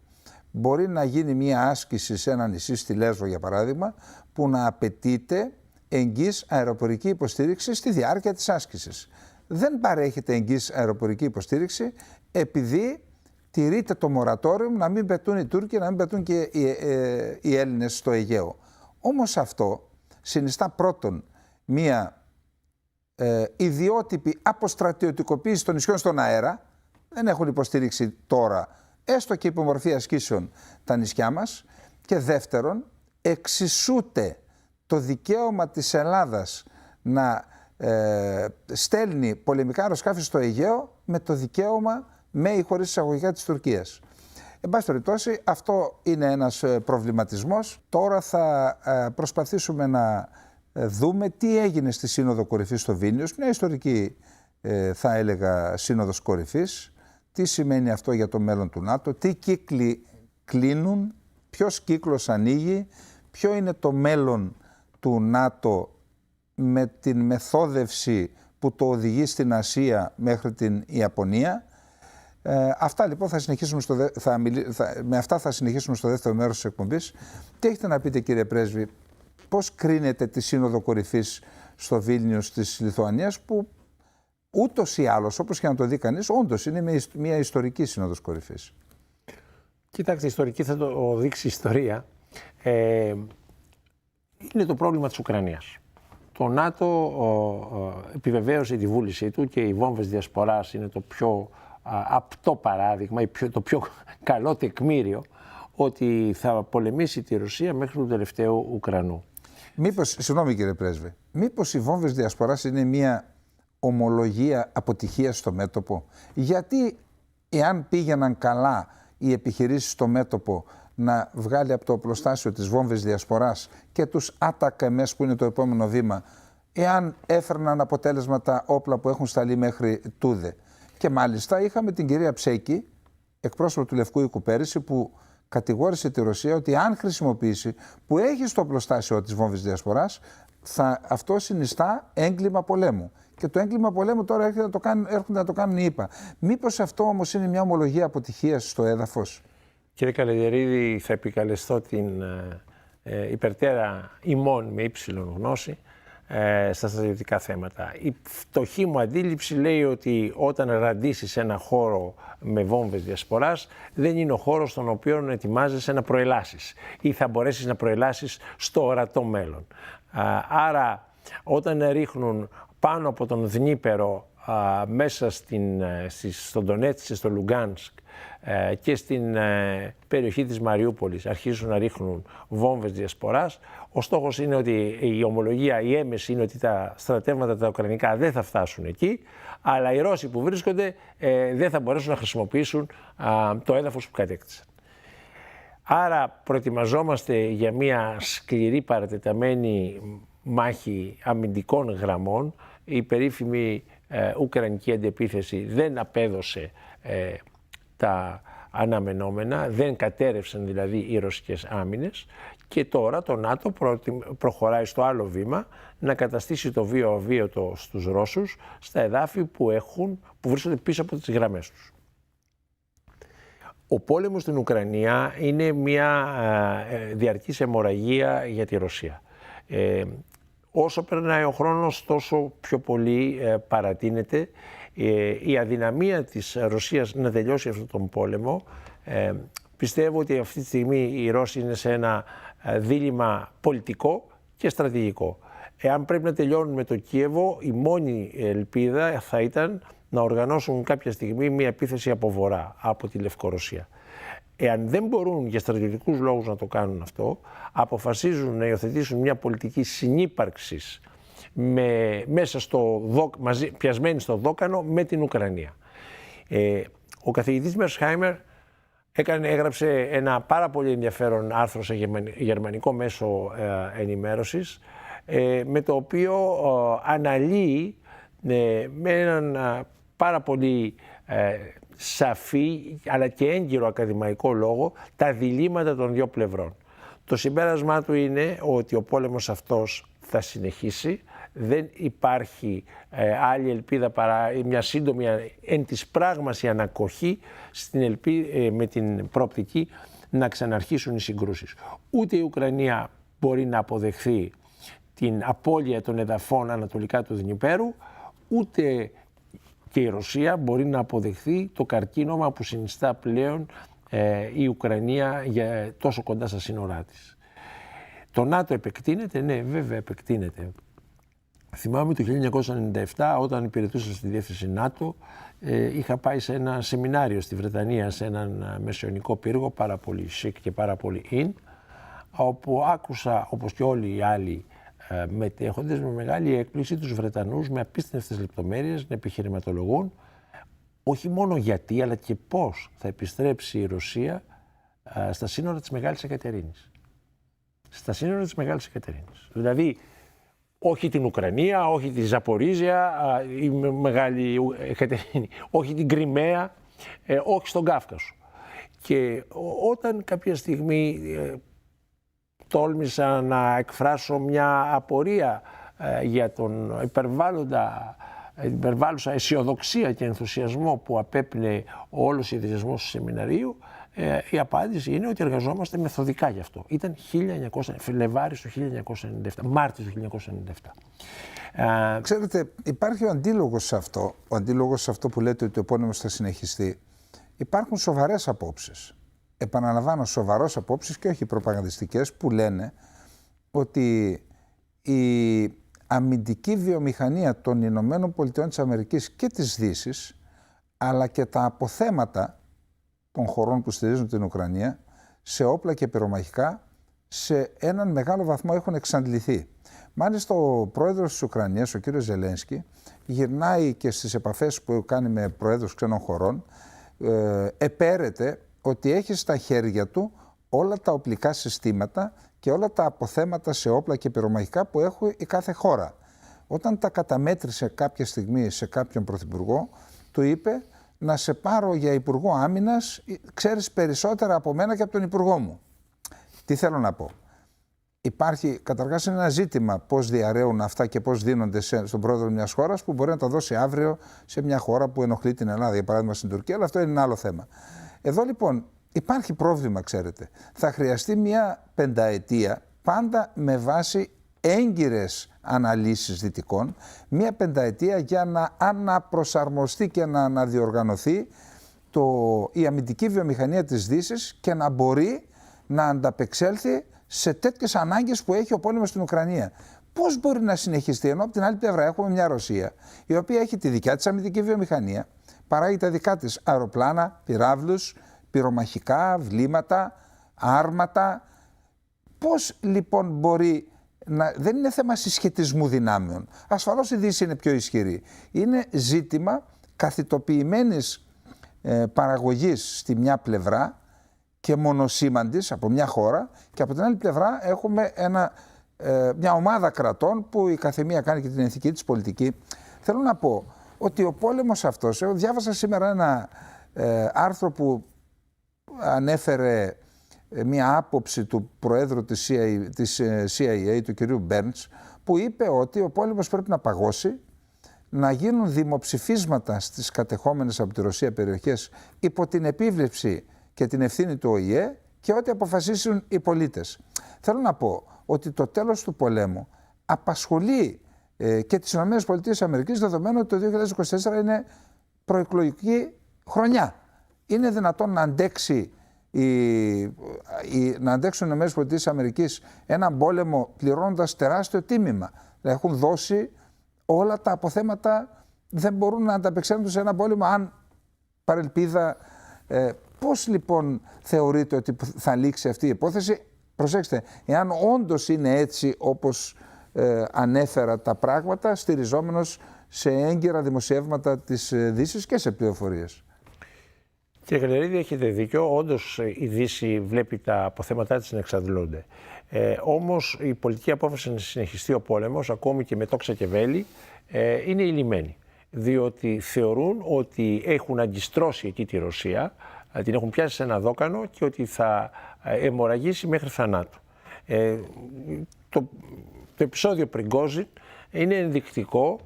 Μπορεί να γίνει μία άσκηση σε ένα νησί, στη Λέσβο για παράδειγμα, που να απαιτείται εγγύς αεροπορική υποστήριξη στη διάρκεια της άσκησης. Δεν παρέχεται εγγύς αεροπορική υποστήριξη επειδή τηρείται το μορατόριο να μην πετούν οι Τούρκοι, να μην πετούν και οι Έλληνες στο Αιγαίο. Όμως αυτό συνιστά πρώτον μία ιδιότυπη αποστρατιωτικοποίηση των νησιών στον αέρα. Δεν έχουν υποστήριξη τώρα, έστω και υπομορφή ασκήσεων, τα νησιά μας. Και δεύτερον, εξισούται το δικαίωμα της Ελλάδας να στέλνει πολεμικά αεροσκάφη στο Αιγαίο με το δικαίωμα με ή χωρίς εισαγωγικά της Τουρκίας. Εν πάση περιπτώσει, αυτό είναι ένας προβληματισμός. Τώρα θα προσπαθήσουμε να δούμε τι έγινε στη Σύνοδο Κορυφής στο Βίλνιους, μια ιστορική θα έλεγα Σύνοδος Κορυφής, τι σημαίνει αυτό για το μέλλον του ΝΑΤΟ, τι κύκλοι κλείνουν, ποιος κύκλος ανοίγει, ποιο είναι το μέλλον του ΝΑΤΟ με την μεθόδευση που το οδηγεί στην Ασία μέχρι την Ιαπωνία. Αυτά λοιπόν θα συνεχίσουμε με αυτά θα συνεχίσουμε στο δεύτερο μέρος της εκπομπής. Τι έχετε να πείτε, κύριε Πρέσβη, πώς κρίνετε τη Σύνοδο Κορυφής στο Βίλνιους της Λιθουανίας, που ούτως ή άλλως, όπως και να το δει κανείς, όντως είναι μια ιστορική Σύνοδος Κορυφής? Κοιτάξτε, ιστορική θα το δείξει η ιστορία. Είναι το πρόβλημα της Ουκρανίας. Το ΝΑΤΟ επιβεβαίωσε τη βούλησή του και οι βόμβες διασποράς είναι το πιο απτό παράδειγμα, το πιο καλό τεκμήριο ότι θα πολεμήσει τη Ρωσία μέχρι του τελευταίου Ουκρανού. Μήπως, συγγνώμη κύριε Πρέσβη, μήπως οι βόμβες διασποράς είναι μια ομολογία αποτυχίας στο μέτωπο? Γιατί εάν πήγαιναν καλά οι επιχειρήσεις στο μέτωπο να βγάλει από το οπλοστάσιο τις βόμβες διασποράς και τους ATACMS που είναι το επόμενο βήμα, εάν έφερναν αποτέλεσμα τα όπλα που έχουν σταλεί μέχρι τούδε? Και μάλιστα είχαμε την κυρία Ψέκη, εκπρόσωπο του Λευκού Οίκου πέρυσι, που κατηγόρησε τη Ρωσία ότι αν χρησιμοποιήσει, που έχει στο οπλοστάσιο τις βόμβες διασποράς, αυτό συνιστά έγκλημα πολέμου. Και το έγκλημα πολέμου τώρα έρχονται να το κάνουν οι ΗΠΑ. Μήπως αυτό όμως είναι μια ομολογία αποτυχίας στο έδαφος? Κύριε Καλλιερίδη, θα επικαλεστώ την υπερτέρα ημών με ύψιλον γνώση στα στρατιωτικά θέματα. Η φτωχή μου αντίληψη λέει ότι όταν ραντίσεις ένα χώρο με βόμβες διασποράς, δεν είναι ο χώρος στον οποίο ετοιμάζεσαι να προελάσεις ή θα μπορέσεις να προελάσεις στο ορατό μέλλον. Άρα όταν ρίχνουν πάνω από τον Δνήπερο μέσα στον Ντονέτσκ και στο Λουγκάνσκ και στην περιοχή της Μαριούπολης αρχίζουν να ρίχνουν βόμβες διασποράς. Ο στόχος είναι ότι η ομολογία, η έμεση είναι ότι τα στρατεύματα τα ουκρανικά δεν θα φτάσουν εκεί, αλλά οι Ρώσοι που βρίσκονται δεν θα μπορέσουν να χρησιμοποιήσουν το έδαφος που κατέκτησαν. Άρα προετοιμαζόμαστε για μια σκληρή παρατεταμένη μάχη αμυντικών γραμμών. Η περίφημη ουκρανική αντεπίθεση δεν απέδωσε τα αναμενόμενα, δεν κατέρευσαν δηλαδή οι ρωσικές άμυνες και τώρα το ΝΑΤΟ προχωράει στο άλλο βήμα να καταστήσει το βίο αβίωτο στους Ρώσους στα εδάφη που βρίσκονται πίσω από τις γραμμές τους. Ο πόλεμος στην Ουκρανία είναι μια διαρκής αιμορραγία για τη Ρωσία. Όσο περνάει ο χρόνος τόσο πιο πολύ παρατείνεται η αδυναμία της Ρωσίας να τελειώσει αυτόν τον πόλεμο. Πιστεύω ότι αυτή τη στιγμή οι Ρώσοι είναι σε ένα δίλημμα πολιτικό και στρατηγικό. Εάν πρέπει να τελειώνουν με το Κίεβο, η μόνη ελπίδα θα ήταν να οργανώσουν κάποια στιγμή μια επίθεση από βορρά, από τη Λευκορωσία. Εάν δεν μπορούν για στρατιωτικούς λόγους να το κάνουν αυτό, αποφασίζουν να υιοθετήσουν μια πολιτική συνύπαρξης μέσα πιασμένη στο δόκανο με την Ουκρανία. Ο καθηγητής Μερσχάιμερ έγραψε ένα πάρα πολύ ενδιαφέρον άρθρο σε γερμανικό μέσο ενημέρωσης, με το οποίο αναλύει με έναν πάρα πολύ σαφή αλλά και έγκυρο ακαδημαϊκό λόγο τα διλήμματα των δύο πλευρών. Το συμπέρασμά του είναι ότι ο πόλεμος αυτός θα συνεχίσει, δεν υπάρχει άλλη ελπίδα παρά μια σύντομη εν της πράγμαση ανακοχή με την προοπτική να ξαναρχίσουν οι συγκρούσεις. Ούτε η Ουκρανία μπορεί να αποδεχθεί την απώλεια των εδαφών ανατολικά του Δνιπέρου, ούτε και η Ρωσία μπορεί να αποδεχθεί το καρκίνωμα που συνιστά πλέον η Ουκρανία τόσο κοντά στα σύνορά της. Το ΝΑΤΟ επεκτείνεται, ναι βέβαια επεκτείνεται. Θυμάμαι το 1997 όταν υπηρετούσα στη διεύθυνση ΝΑΤΟ, είχα πάει σε ένα σεμινάριο στη Βρετανία, σε έναν μεσαιωνικό πύργο, πάρα πολύ chic και πάρα πολύ in, όπου άκουσα, όπως και όλοι οι άλλοι μετέχοντες, με μεγάλη έκπληξη τους Βρετανούς με απίστευτες λεπτομέρειες να επιχειρηματολογούν όχι μόνο γιατί αλλά και πώς θα επιστρέψει η Ρωσία στα σύνορα της Μεγάλης Εκατερίνης. Στα σύνορα της Μεγάλης Εκατερίνης. Δηλαδή όχι την Ουκρανία, όχι τη Ζαπορίζια, η Μεγάλη Εκατερίνη, όχι την Κριμαία, όχι στον Κάφκασο. Και όταν κάποια στιγμή τόλμησα να εκφράσω μια απορία για τον υπερβάλλουσα αισιοδοξία και ενθουσιασμό που απέπνεε ο όλος σχεδιασμός του σεμιναρίου, η απάντηση είναι ότι εργαζόμαστε μεθοδικά γι' αυτό. Ήταν Φλεβάρης του 1997, Μάρτιος του 1997. Ξέρετε, υπάρχει ο αντίλογος σε αυτό. Ο αντίλογος σε αυτό που λέτε ότι ο πόλεμος θα συνεχιστεί. Υπάρχουν σοβαρές απόψεις. Επαναλαμβάνω, σοβαρές απόψεις και όχι προπαγανδιστικές, που λένε ότι η αμυντική βιομηχανία των Ηνωμένων Πολιτειών της Αμερικής και της Δύσης, αλλά και τα αποθέματα των χωρών που στηρίζουν την Ουκρανία σε όπλα και πυρομαχικά σε έναν μεγάλο βαθμό έχουν εξαντληθεί. Μάλιστα ο πρόεδρος της Ουκρανίας, ο κύριος Ζελένσκι, γυρνάει και στις επαφές που κάνει με προέδρους ξένων χωρών, επέρεται ότι έχει στα χέρια του όλα τα οπλικά συστήματα και όλα τα αποθέματα σε όπλα και πυρομαχικά που έχει η κάθε χώρα. Όταν τα καταμέτρησε κάποια στιγμή σε κάποιον πρωθυπουργό, του είπε: να σε πάρω για υπουργό άμυνας, ξέρεις περισσότερα από μένα και από τον υπουργό μου. Τι θέλω να πω. Υπάρχει καταρχάς ένα ζήτημα πώς διαρρέουν αυτά και πώς δίνονται στον πρόεδρο μιας χώρας που μπορεί να τα δώσει αύριο σε μια χώρα που ενοχλεί την Ελλάδα, για παράδειγμα στην Τουρκία, αλλά αυτό είναι ένα άλλο θέμα. Εδώ λοιπόν υπάρχει πρόβλημα, ξέρετε. Θα χρειαστεί μια πενταετία, πάντα με βάση έγκυρες αναλύσεις δυτικών, μια πενταετία για να αναπροσαρμοστεί και να αναδιοργανωθεί η αμυντική βιομηχανία της Δύσης και να μπορεί να ανταπεξέλθει σε τέτοιες ανάγκες που έχει ο πόλεμος στην Ουκρανία. πώς μπορεί να συνεχιστεί, ενώ από την άλλη πλευρά έχουμε μια Ρωσία η οποία έχει τη δικιά της αμυντική βιομηχανία, παράγει τα δικά της αεροπλάνα, πυράβλους, πυρομαχικά, βλήματα, άρματα. Πώς λοιπόν μπορεί να... Δεν είναι θέμα συσχετισμού δυνάμεων. Ασφαλώς η Δύση είναι πιο ισχυρή. Είναι ζήτημα καθητοποιημένης παραγωγής στη μια πλευρά και μονοσήμαντης από μια χώρα, και από την άλλη πλευρά έχουμε μια ομάδα κρατών που η καθεμία κάνει και την ηθική της πολιτική. Θέλω να πω ότι ο πόλεμος αυτός, εγώ διάβασα σήμερα ένα άρθρο που ανέφερε μια άποψη του Προέδρου της CIA, του κυρίου Μπέρντς, που είπε ότι ο πόλεμος πρέπει να παγώσει, να γίνουν δημοψηφίσματα στις κατεχόμενες από τη Ρωσία περιοχές υπό την επίβλεψη και την ευθύνη του ΟΗΕ και ό,τι αποφασίσουν οι πολίτες. Θέλω να πω ότι το τέλος του πολέμου απασχολεί και τις ΗΠΑ, δεδομένου ότι το 2024 είναι προεκλογική χρονιά. Είναι δυνατόν να αντέξουν οι ΗΠΑ έναν πόλεμο πληρώνοντας τεράστιο τίμημα? Έχουν δώσει όλα τα αποθέματα, δεν μπορούν να ανταπεξέλθουν σε έναν πόλεμο αν παρελπίδα. Πώς λοιπόν θεωρείτε ότι θα λήξει αυτή η υπόθεση? Προσέξτε, εάν όντως είναι έτσι όπως ανέφερα τα πράγματα, στηριζόμενος σε έγκυρα δημοσιεύματα της Δύσης και σε πληροφορίες. Κύριε Καλλιερίδη, έχετε δίκιο. Όντως η Δύση βλέπει τα αποθέματά της να εξαντλούνται. Όμως η πολιτική απόφαση να συνεχιστεί ο πόλεμος, ακόμη και με τόξα και βέλη, είναι ηλυμένη. Διότι θεωρούν ότι έχουν αγκιστρώσει εκεί τη Ρωσία, την έχουν πιάσει σε ένα δόκανο και ότι θα αιμορραγήσει μέχρι θανάτου. Το επεισόδιο Πριγκόζιν είναι ενδεικτικό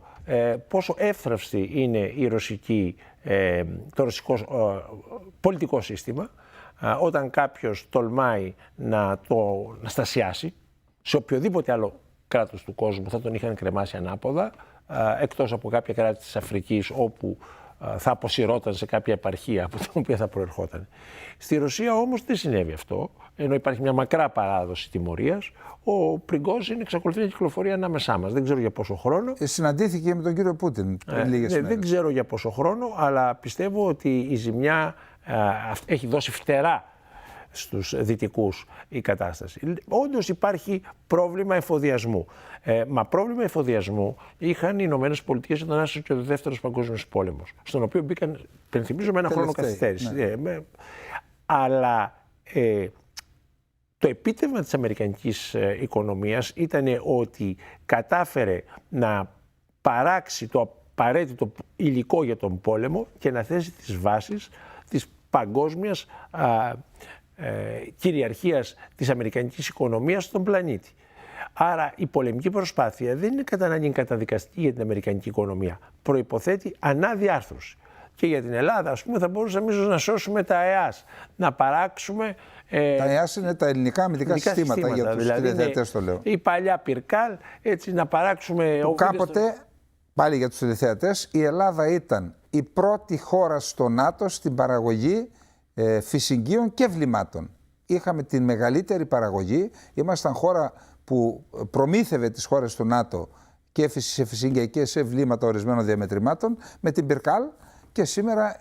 πόσο εύθραυστη είναι το ρωσικό πολιτικό σύστημα, όταν κάποιος τολμάει να το στασιάσει. Σε οποιοδήποτε άλλο κράτος του κόσμου θα τον είχαν κρεμάσει ανάποδα, εκτός από κάποια κράτη της Αφρικής όπου θα αποσυρώταν σε κάποια επαρχία από την οποία θα προερχόταν. Στη Ρωσία όμως δεν συνέβη αυτό, ενώ υπάρχει μια μακρά παράδοση τιμωρίας. Ο Πριγκόζιν εξακολουθεί να κυκλοφορεί ανάμεσά μας. Δεν ξέρω για πόσο χρόνο. Συναντήθηκε με τον κύριο Πούτιν πριν λίγες μέρες. Δεν ξέρω για πόσο χρόνο, αλλά πιστεύω ότι η ζημιά έχει δώσει φτερά στους δυτικούς η κατάσταση. Όντως υπάρχει πρόβλημα εφοδιασμού. Μα πρόβλημα εφοδιασμού είχαν οι Ηνωμένες Πολιτείες όταν άρχισε και ο Δεύτερος Παγκόσμιος Πόλεμος, στον οποίο μπήκαν, πενθυμίζω, με ένα χρόνο καθυστέρηση. Ναι. Αλλά το επίτευγμα της αμερικανικής οικονομίας ήταν ότι κατάφερε να παράξει το απαραίτητο υλικό για τον πόλεμο και να θέσει τις βάσεις της παγκόσμιας κυριαρχίας της αμερικανικής οικονομίας στον πλανήτη. Άρα η πολεμική προσπάθεια δεν είναι κατά ανάγκη καταδικαστική για την αμερικανική οικονομία. Προϋποθέτει αναδιάρθρωση. Και για την Ελλάδα, ας πούμε, θα μπορούσαμε ίσως να σώσουμε τα ΕΑΣ, να παράξουμε... Τα ΕΑΣ είναι τα ελληνικά αμυντικά συστήματα, για τους τηλεθεατές το λέω. Η παλιά Πυρκάλ, έτσι να παράξουμε... Κάποτε, πάλι για τους τηλεθεατές, η Ελλάδα ήταν η πρώτη χώρα στο ΝΑΤΟ στην παραγωγή φυσικίων και βλημάτων. Είχαμε την μεγαλύτερη παραγωγή, ήμασταν χώρα που προμήθευε τις χώρες του ΝΑΤΟ και σε φυσικία και σε βλήματα ορισμένων διαμετρημάτων με την Πυρκάλ, και σήμερα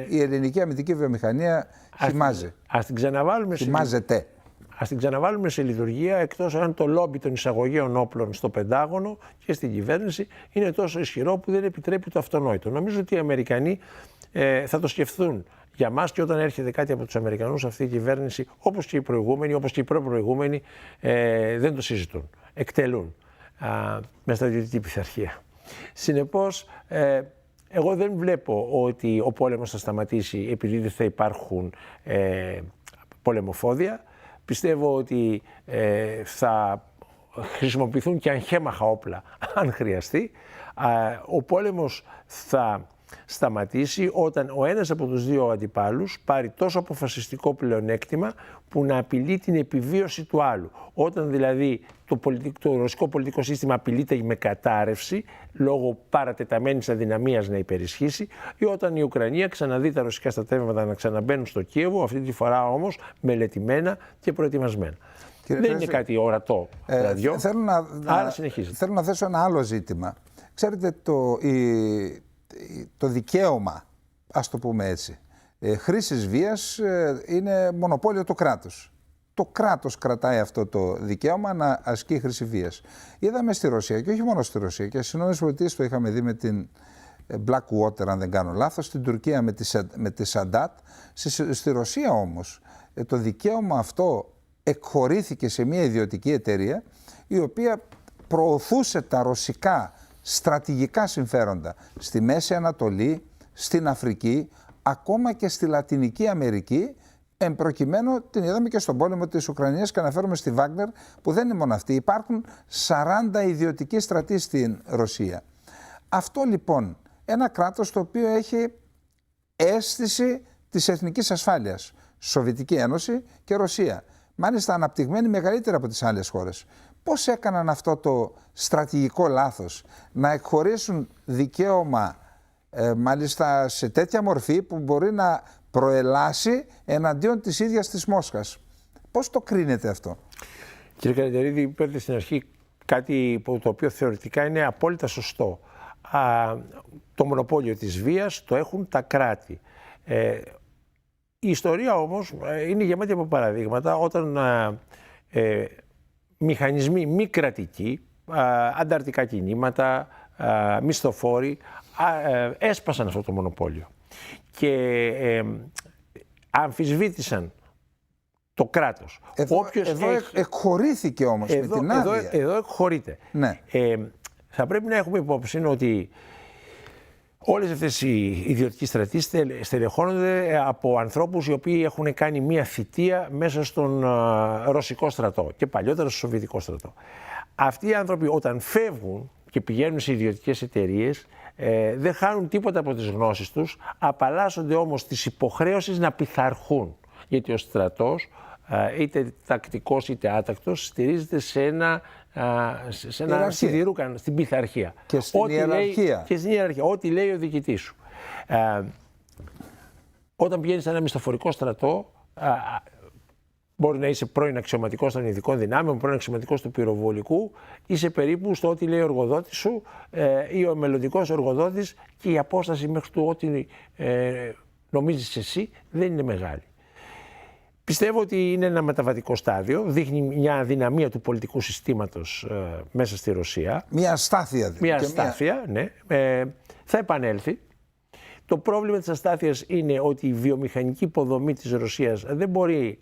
η ελληνική αμυντική βιομηχανία χυμάζεται. Ας την ξαναβάλουμε σε λειτουργία, εκτός αν το λόμπι των εισαγωγέων όπλων στο Πεντάγωνο και στην κυβέρνηση είναι τόσο ισχυρό που δεν επιτρέπει το αυτονόητο. Νομίζω ότι οι Αμερικανοί θα το σκεφτούν για μας, και όταν έρχεται κάτι από τους Αμερικανούς, αυτή η κυβέρνηση, όπως και οι προηγούμενοι, όπως και οι προπροηγούμενοι, δεν το συζητούν. Εκτελούν με στρατιωτική πειθαρχία. Συνεπώς, εγώ δεν βλέπω ότι ο πόλεμος θα σταματήσει επειδή δεν θα υπάρχουν πολεμοφόδια. Πιστεύω ότι θα χρησιμοποιηθούν και αγχέμαχα όπλα αν χρειαστεί. Ο πόλεμος θα σταματήσει όταν ο ένας από τους δύο αντιπάλους πάρει τόσο αποφασιστικό πλεονέκτημα που να απειλεί την επιβίωση του άλλου. Όταν δηλαδή το ρωσικό πολιτικό σύστημα απειλείται με κατάρρευση λόγω παρατεταμένης αδυναμίας να υπερισχύσει, ή όταν η Ουκρανία ξαναδεί τα ρωσικά στρατεύματα να ξαναμπαίνουν στο Κίεβο, αυτή τη φορά όμως μελετημένα και προετοιμασμένα. Δεν είναι κάτι ορατό. Θέλω να θέσω ένα άλλο ζήτημα. Ξέρετε, το δικαίωμα, ας το πούμε έτσι, χρήσης βίας είναι μονοπόλιο του κράτους. Το κράτος κρατάει αυτό το δικαίωμα να ασκεί χρήση βίας. Είδαμε στη Ρωσία, και όχι μόνο στη Ρωσία, και στις ΗΠΑ το είχαμε δει με την Blackwater, αν δεν κάνω λάθος, στην Τουρκία με τη Σαντάτ. Στη Ρωσία όμως το δικαίωμα αυτό εκχωρήθηκε σε μια ιδιωτική εταιρεία, η οποία προωθούσε τα ρωσικά στρατηγικά συμφέροντα στη Μέση Ανατολή, στην Αφρική, ακόμα και στη Λατινική Αμερική. Εν προκειμένου την είδαμε και στον πόλεμο της Ουκρανίας, και αναφέρομαι στη Βάγνερ, που δεν είναι μόνο αυτή. Υπάρχουν 40 ιδιωτικοί στρατοί στην Ρωσία. Αυτό λοιπόν, ένα κράτος το οποίο έχει αίσθηση της εθνικής ασφάλειας, Σοβιετική Ένωση και Ρωσία, μάλιστα αναπτυγμένη μεγαλύτερα από τις άλλες χώρες. Πώς έκαναν αυτό το στρατηγικό λάθος να εκχωρήσουν δικαίωμα μάλιστα σε τέτοια μορφή που μπορεί να προελάσει εναντίον της ίδιας της Μόσχας? Πώς το κρίνετε αυτό? Κύριε Καλετερίδη, είπατε στην αρχή κάτι το οποίο θεωρητικά είναι απόλυτα σωστό. Το μονοπόλιο της βίας το έχουν τα κράτη. Η ιστορία όμως είναι γεμάτη από παραδείγματα όταν μηχανισμοί μη κρατικοί, ανταρτικά κινήματα, μισθοφόροι έσπασαν αυτό το μονοπόλιο και αμφισβήτησαν το κράτος. Εδώ εκχωρήθηκε όμως με την άδεια. Εδώ εκχωρείται. Ναι. Θα πρέπει να έχουμε υπόψη ότι όλες αυτές οι ιδιωτικοί στρατοί στελεχώνονται από ανθρώπους οι οποίοι έχουν κάνει μία θητεία μέσα στον ρωσικό στρατό και παλιότερα στο σοβιετικό στρατό. Αυτοί οι άνθρωποι όταν φεύγουν και πηγαίνουν σε ιδιωτικές εταιρείες δεν χάνουν τίποτα από τις γνώσεις τους, απαλλάσσονται όμως της υποχρέωσης να πειθαρχούν. Γιατί ο στρατός, είτε τακτικός είτε άτακτος, στηρίζεται σε ένα σιδηρού, στην πειθαρχία. Και στην ιεραρχία. Και στην ιεραρχία. Ό,τι λέει ο διοικητής σου. Όταν πηγαίνεις σε ένα μισθοφορικό στρατό, μπορεί να είσαι πρώην αξιωματικός των ειδικών δυνάμεων, πρώην αξιωματικός του πυροβολικού, είσαι περίπου στο ό,τι λέει ο εργοδότης σου ή ο μελλοντικός εργοδότης, και η απόσταση μέχρι του ό,τι νομίζεις εσύ δεν είναι μεγάλη. Πιστεύω ότι είναι ένα μεταβατικό στάδιο, δείχνει μια αδυναμία του πολιτικού συστήματος μέσα στη Ρωσία. Μια αστάθεια δηλαδή. Μια αστάθεια, ναι. Θα επανέλθει. Το πρόβλημα της αστάθειας είναι ότι η βιομηχανική υποδομή της Ρωσίας δεν μπορεί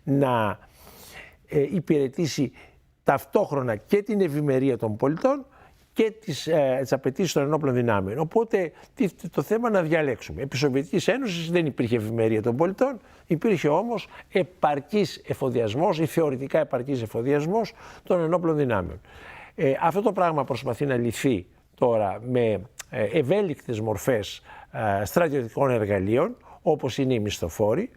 να υπηρετήσει ταυτόχρονα και την ευημερία των πολιτών και τις απαιτήσεις των ενόπλων δυνάμεων. Οπότε το θέμα να διαλέξουμε. Επί Σοβιετικής Ένωσης δεν υπήρχε ευημερία των πολιτών, υπήρχε όμως επαρκής εφοδιασμός ή θεωρητικά επαρκής εφοδιασμός των ενόπλων δυνάμεων. Αυτό το πράγμα προσπαθεί να λυθεί τώρα με ευέλικτες μορφές στρατιωτικών εργαλείων, όπως είναι οι μισθοφόροι.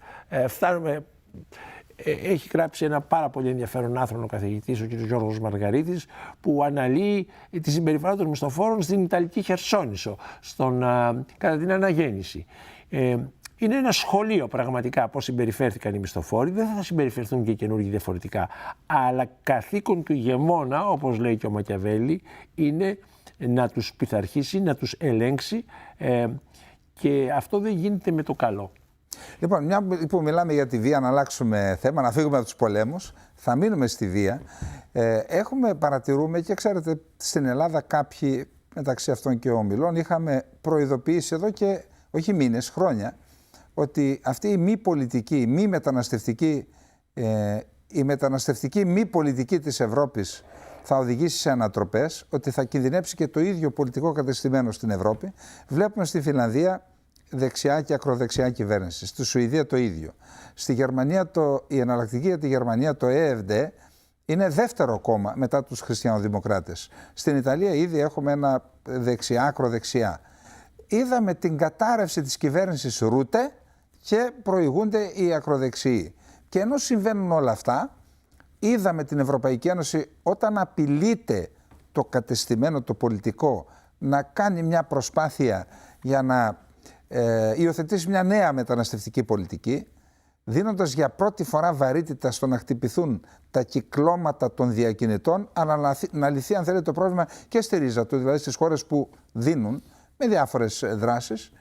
Έχει γράψει ένα πάρα πολύ ενδιαφέρον άρθρο ο καθηγητής, ο κ. Γιώργος Μαργαρίτης, που αναλύει τη συμπεριφορά των μισθοφόρων στην Ιταλική Χερσόνησο, κατά την αναγέννηση. Είναι ένα σχολείο πραγματικά πώς συμπεριφέρθηκαν οι μισθοφόροι. Δεν θα συμπεριφερθούν και οι καινούργοι διαφορετικά. Αλλά καθήκον του ηγεμόνα, όπως λέει και ο Μακιαβέλη, είναι να τους πειθαρχήσει, να τους ελέγξει, και αυτό δεν γίνεται με το καλό. Λοιπόν, μια που μιλάμε για τη βία, να αλλάξουμε θέμα, να φύγουμε από τους πολέμους, θα μείνουμε στη βία. Παρατηρούμε, και ξέρετε, στην Ελλάδα κάποιοι, μεταξύ αυτών και ομιλών, είχαμε προειδοποιήσει εδώ και όχι μήνες, χρόνια, ότι αυτή η μη πολιτική, μη μεταναστευτική, η μεταναστευτική μη πολιτική της Ευρώπης θα οδηγήσει σε ανατροπές, ότι θα κινδυνεύσει και το ίδιο πολιτικό κατεστημένο στην Ευρώπη. Βλέπουμε στη Φινλανδία δεξιά και ακροδεξιά κυβέρνηση. Στη Σουηδία το ίδιο. Στη Γερμανία η εναλλακτική για τη Γερμανία, το EFD, είναι δεύτερο κόμμα μετά τους χριστιανοδημοκράτες. Στην Ιταλία ήδη έχουμε ένα δεξιά, ακροδεξιά. Είδαμε την κατάρρευση της κυβέρνησης Ρούτε και προηγούνται οι ακροδεξιοί. Και ενώ συμβαίνουν όλα αυτά, είδαμε την Ευρωπαϊκή Ένωση όταν απειλείται το κατεστημένο, το πολιτικό, να κάνει μια προσπάθεια για να υιοθετήσει μια νέα μεταναστευτική πολιτική. δίνοντας για πρώτη φορά βαρύτητα στο να χτυπηθούν τα κυκλώματα των διακινητών, αλλά να λυθεί, αν θέλετε, το πρόβλημα και στη ρίζα του, δηλαδή στις χώρες που δίνουν με διάφορες δράσεις.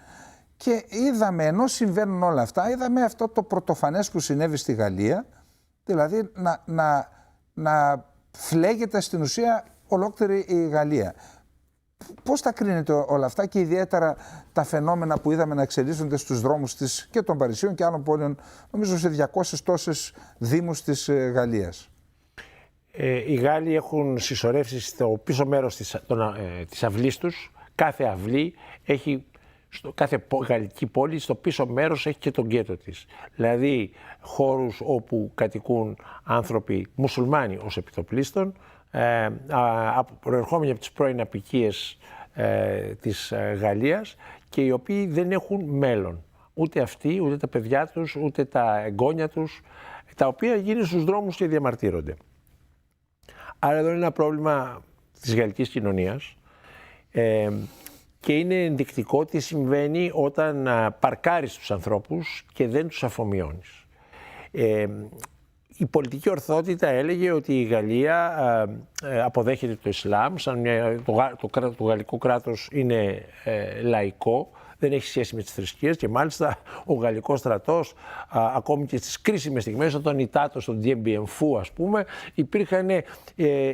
Και είδαμε, ενώ συμβαίνουν όλα αυτά, είδαμε αυτό το πρωτοφανές που συνέβη στη Γαλλία, δηλαδή να φλέγεται στην ουσία ολόκληρη η Γαλλία. Πώς τα κρίνετε όλα αυτά και ιδιαίτερα τα φαινόμενα που είδαμε να εξελίσσονται στους δρόμους της και των Παρισίων και άλλων πόλεων, νομίζω σε 200 τόσες δήμους της Γαλλίας? Οι Γάλλοι έχουν συσσωρεύσει στο πίσω μέρος της αυλής τους. Κάθε αυλή έχει, κάθε γαλλική πόλη στο πίσω μέρος έχει και τον γκέτο της. Δηλαδή χώρους όπου κατοικούν άνθρωποι μουσουλμάνοι ως επιτοπλίστων, προερχόμενοι από τις πρώην αποικίες της Γαλλίας και οι οποίοι δεν έχουν μέλλον. Ούτε αυτοί, ούτε τα παιδιά τους, ούτε τα εγγόνια τους, τα οποία γίνουν στους δρόμους και διαμαρτύρονται. Άρα εδώ είναι ένα πρόβλημα της γαλλικής κοινωνίας και είναι ενδεικτικό τι συμβαίνει όταν παρκάρεις τους ανθρώπους και δεν τους αφομοιώνεις. Η πολιτική ορθότητα έλεγε ότι η Γαλλία αποδέχεται το Ισλάμ, σαν το γαλλικό κράτος είναι λαϊκό, δεν έχει σχέση με τις θρησκείες και μάλιστα ο γαλλικός στρατός ακόμη και στις κρίσιμες στιγμές, όταν ητάτο στον Dien Bien Phu, ας πούμε, υπήρχαν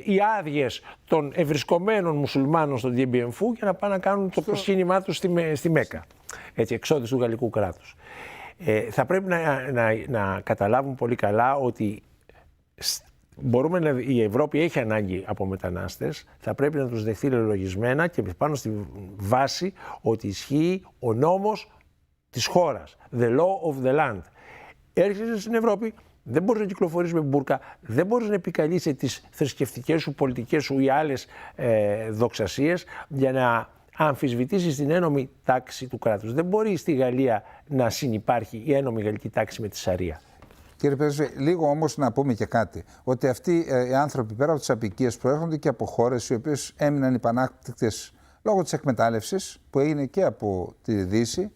οι άδειες των ευρισκομένων μουσουλμάνων στον Dien Bien Phu για να πάνε να κάνουν το προσκύνημά τους στη Μέκα, έτσι, εξόδους του γαλλικού κράτους. Θα πρέπει να καταλάβουν πολύ καλά ότι η Ευρώπη έχει ανάγκη από μετανάστες, θα πρέπει να τους δεχθεί λογισμένα και πάνω στη βάση ότι ισχύει ο νόμος της χώρας, the law of the land. Έρχεσαι στην Ευρώπη, δεν μπορείς να κυκλοφορείς με μπουρκα, δεν μπορείς να επικαλείσαι τις θρησκευτικές σου, πολιτικές σου ή άλλες δοξασίες για να αμφισβητήσεις την ένομη τάξη του κράτους. Δεν μπορεί στη Γαλλία να συνυπάρχει η ένομη γαλλική τάξη με τη Σαρία. Κύριε Πρέσβη, λίγο όμως να πούμε και κάτι. Ότι αυτοί οι άνθρωποι πέρα από τις αποικίες προέρχονται και από χώρες οι οποίες έμειναν υπανάκτητες λόγω της εκμετάλλευσης που έγινε και από τη Δύση.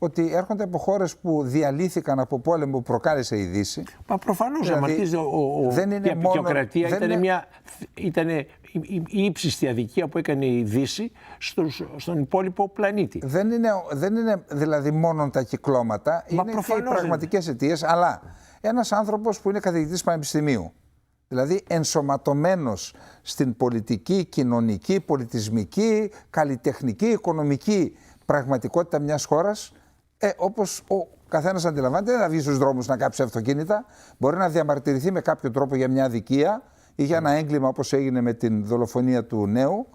Ότι έρχονται από χώρες που διαλύθηκαν από πόλεμο που προκάλεσε η Δύση. Μα προφανώς δηλαδή, η αποικιοκρατία ήταν η ύψιστη αδικία που έκανε η Δύση στον υπόλοιπο πλανήτη. Δεν είναι δηλαδή μόνο τα κυκλώματα, είναι και οι πραγματικές αιτίες, αλλά ένας άνθρωπος που είναι καθηγητής πανεπιστημίου, δηλαδή ενσωματωμένος στην πολιτική, κοινωνική, πολιτισμική, καλλιτεχνική, οικονομική πραγματικότητα μιας χώρας, όπως ο καθένας αντιλαμβάνεται, δεν θα βγει στους δρόμους να κάψει αυτοκίνητα, μπορεί να διαμαρτυρηθεί με κάποιο τρόπο για μια αδικία ή για ένα έγκλημα όπως έγινε με την δολοφονία του νέου,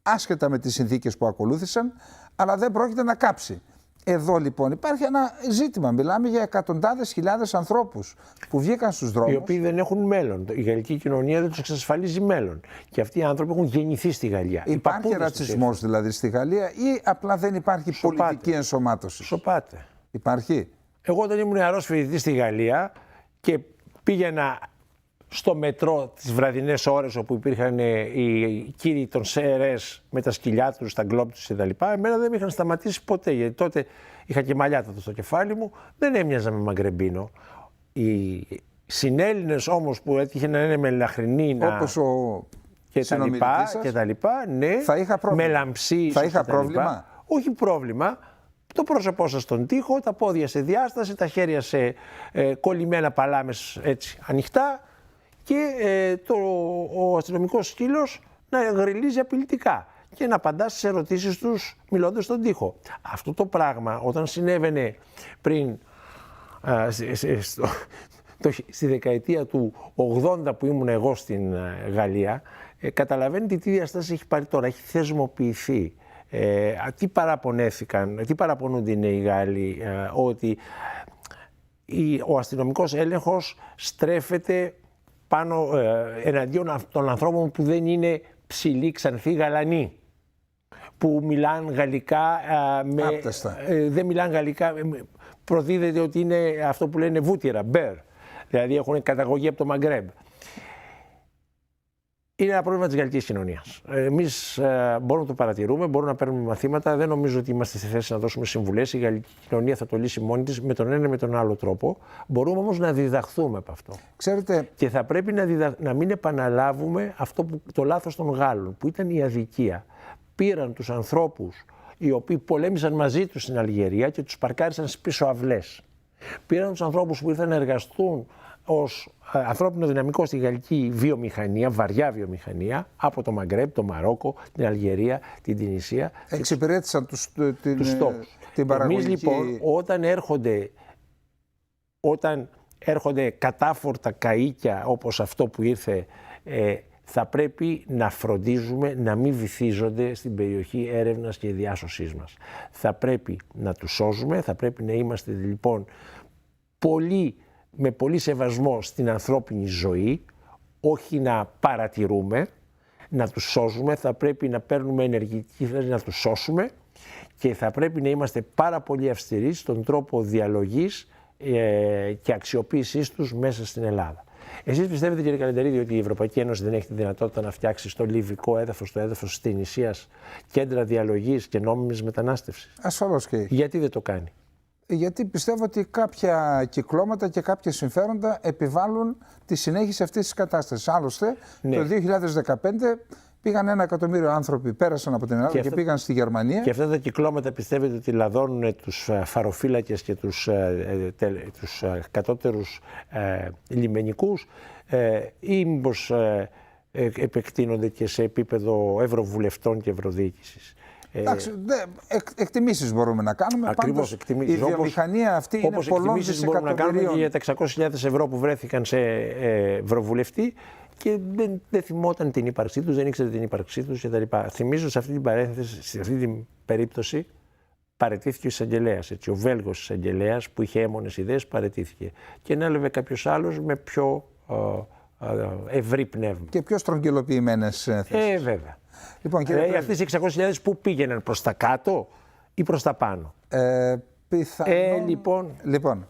άσχετα με τις συνθήκες που ακολούθησαν, αλλά δεν πρόκειται να κάψει. Εδώ λοιπόν υπάρχει ένα ζήτημα. Μιλάμε για εκατοντάδες χιλιάδες ανθρώπους που βγήκαν στους δρόμους. Οι οποίοι δεν έχουν μέλλον. Η γαλλική κοινωνία δεν τους εξασφαλίζει μέλλον. Και αυτοί οι άνθρωποι έχουν γεννηθεί στη Γαλλία. Υπάρχει ρατσισμός δηλαδή στη Γαλλία ή απλά δεν υπάρχει πολιτική ενσωμάτωση? Σοπάτε. Υπάρχει. Εγώ όταν ήμουν νεαρός φοιτητής στη Γαλλία και πήγαινα στο μετρό τις βραδινές ώρες όπου υπήρχαν οι κύριοι των ΣΕΡΕΣ με τα σκυλιά τους, τα γκλόπ τους κτλ. Εμένα δεν με είχαν σταματήσει ποτέ, γιατί τότε είχα και μαλλιάτατο στο κεφάλι μου, δεν έμοιαζα με μαγκρεμπίνο. Οι συνέλληνες όμως που έτυχε να είναι μελαχρινοί, όπως ο συνομιλητής σας, ναι, θα είχα πρόβλημα. Με λαμψίες. Θα είχα πρόβλημα. Όχι πρόβλημα. Το πρόσωπό σας στον τοίχο, τα πόδια σε διάσταση, τα χέρια σε κολλημένα παλάμες έτσι ανοιχτά και ο αστυνομικός σκύλος να γριλίζει απειλητικά και να απαντά στις ερωτήσεις τους μιλώντας στον τοίχο. Αυτό το πράγμα όταν συνέβαινε πριν στη δεκαετία του 80 που ήμουν εγώ στην Γαλλία, καταλαβαίνετε τι διαστάσεις έχει πάρει τώρα, έχει θεσμοποιηθεί. Τι παραπονούνται οι νέοι Γάλλοι, ότι ο αστυνομικός έλεγχος στρέφεται πάνω εναντίον των ανθρώπων που δεν είναι ψηλοί, ξανθοί, γαλανοί, που μιλάνε γαλλικά, δεν μιλάνε γαλλικά, προδίδεται ότι είναι αυτό που λένε βούτυρα, μπέρ, δηλαδή έχουν καταγωγή από το Μαγκρέμπ. Είναι ένα πρόβλημα της γαλλικής κοινωνίας. Εμείς μπορούμε να το παρατηρούμε, μπορούμε να παίρνουμε μαθήματα. Δεν νομίζω ότι είμαστε στη θέση να δώσουμε συμβουλές. Η γαλλική κοινωνία θα το λύσει μόνη της με τον ένα ή με τον άλλο τρόπο. Μπορούμε όμως να διδαχθούμε από αυτό. Ξέρετε... Και θα πρέπει να μην επαναλάβουμε το λάθος των Γάλλων, που ήταν η αδικία. Πήραν τους ανθρώπους οι οποίοι πολέμησαν μαζί τους στην Αλγερία και τους παρκάρισαν στις πίσω αυλές. Πήραν τους ανθρώπους που ήρθαν να εργαστούν ως ανθρώπινο δυναμικό στη γαλλική βιομηχανία, βαριά βιομηχανία, από το Μαγκρέπ, το Μαρόκο, την Αλγερία, την Τινησία. Εξυπηρέτησαν τους στόχους. Την παραγωγική... Εμείς λοιπόν όταν έρχονται κατάφορτα καΐκια όπως αυτό που ήρθε, θα πρέπει να φροντίζουμε να μην βυθίζονται στην περιοχή έρευνας και διάσωσής μας. Θα πρέπει να τους σώζουμε, θα πρέπει να είμαστε λοιπόν με πολύ σεβασμό στην ανθρώπινη ζωή, όχι να παρατηρούμε, να τους σώζουμε, θα πρέπει να παίρνουμε ενεργητική θέση να τους σώσουμε και θα πρέπει να είμαστε πάρα πολύ αυστηροί στον τρόπο διαλογής και αξιοποίησής τους μέσα στην Ελλάδα. Εσείς πιστεύετε, κύριε Καλεντερίδη, ότι η Ευρωπαϊκή Ένωση δεν έχει τη δυνατότητα να φτιάξει στο λιβικό έδαφος, το έδαφος της Τινησίας, κέντρα διαλογής και νόμιμης μετανάστευσης? Ασφαλώς και έχει. Γιατί δεν το κάνει? Γιατί πιστεύω ότι κάποια κυκλώματα και κάποια συμφέροντα επιβάλλουν τη συνέχιση αυτής της κατάστασης. Άλλωστε, το 2015 πήγαν 1 εκατομμύριο άνθρωποι, πέρασαν από την Ελλάδα και πήγαν στη Γερμανία. Και αυτά τα κυκλώματα πιστεύετε ότι λαδώνουν τους φαροφύλακες και τους κατώτερους λιμενικούς ή μήπως επεκτείνονται και σε επίπεδο ευρωβουλευτών και ευρωδιοίκησης? Εντάξει, εκτιμήσεις μπορούμε να κάνουμε. Ακριβώς, εκτιμήσεις. Η βιομηχανία αυτή είναι πολλών δισεκατομμυρίων. Μπορούμε να κάνουμε και για τα 600.000 ευρώ που βρέθηκαν σε ευρωβουλευτή και δεν θυμόταν την ύπαρξή τους, δεν ήξερε την ύπαρξή τους κτλ. Θυμίζω σε αυτή την παρένθεση, σε αυτή την περίπτωση, παραιτήθηκε ο εισαγγελέας. Ο Βέλγος εισαγγελέας που είχε έμονες ιδέες παραιτήθηκε. Και ανέλαβε κάποιος άλλος με πιο ευρύ πνεύμα. Και πιο στρογγυλοποιημένες θέσεις. Βέβαια. Λοιπόν, αυτές οι 600.000 που πήγαιναν προς τα κάτω ή προς τα πάνω? Λοιπόν,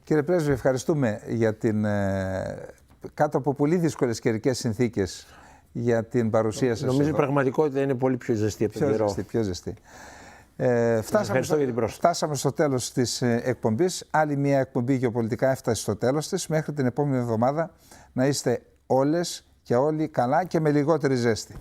κύριε Πρέσβη, ευχαριστούμε για την, κάτω από πολύ δύσκολες καιρικές συνθήκες, για την παρουσία σας. Νομίζω η πραγματικότητα είναι πολύ πιο ζεστή από τον καιρό. Πιο ζεστή. Φτάσαμε στο τέλος της εκπομπής. Άλλη μια εκπομπή γεωπολιτικά έφτασε στο τέλος της. Μέχρι την επόμενη εβδομάδα να είστε όλες και όλοι καλά και με λιγότερη ζέστη.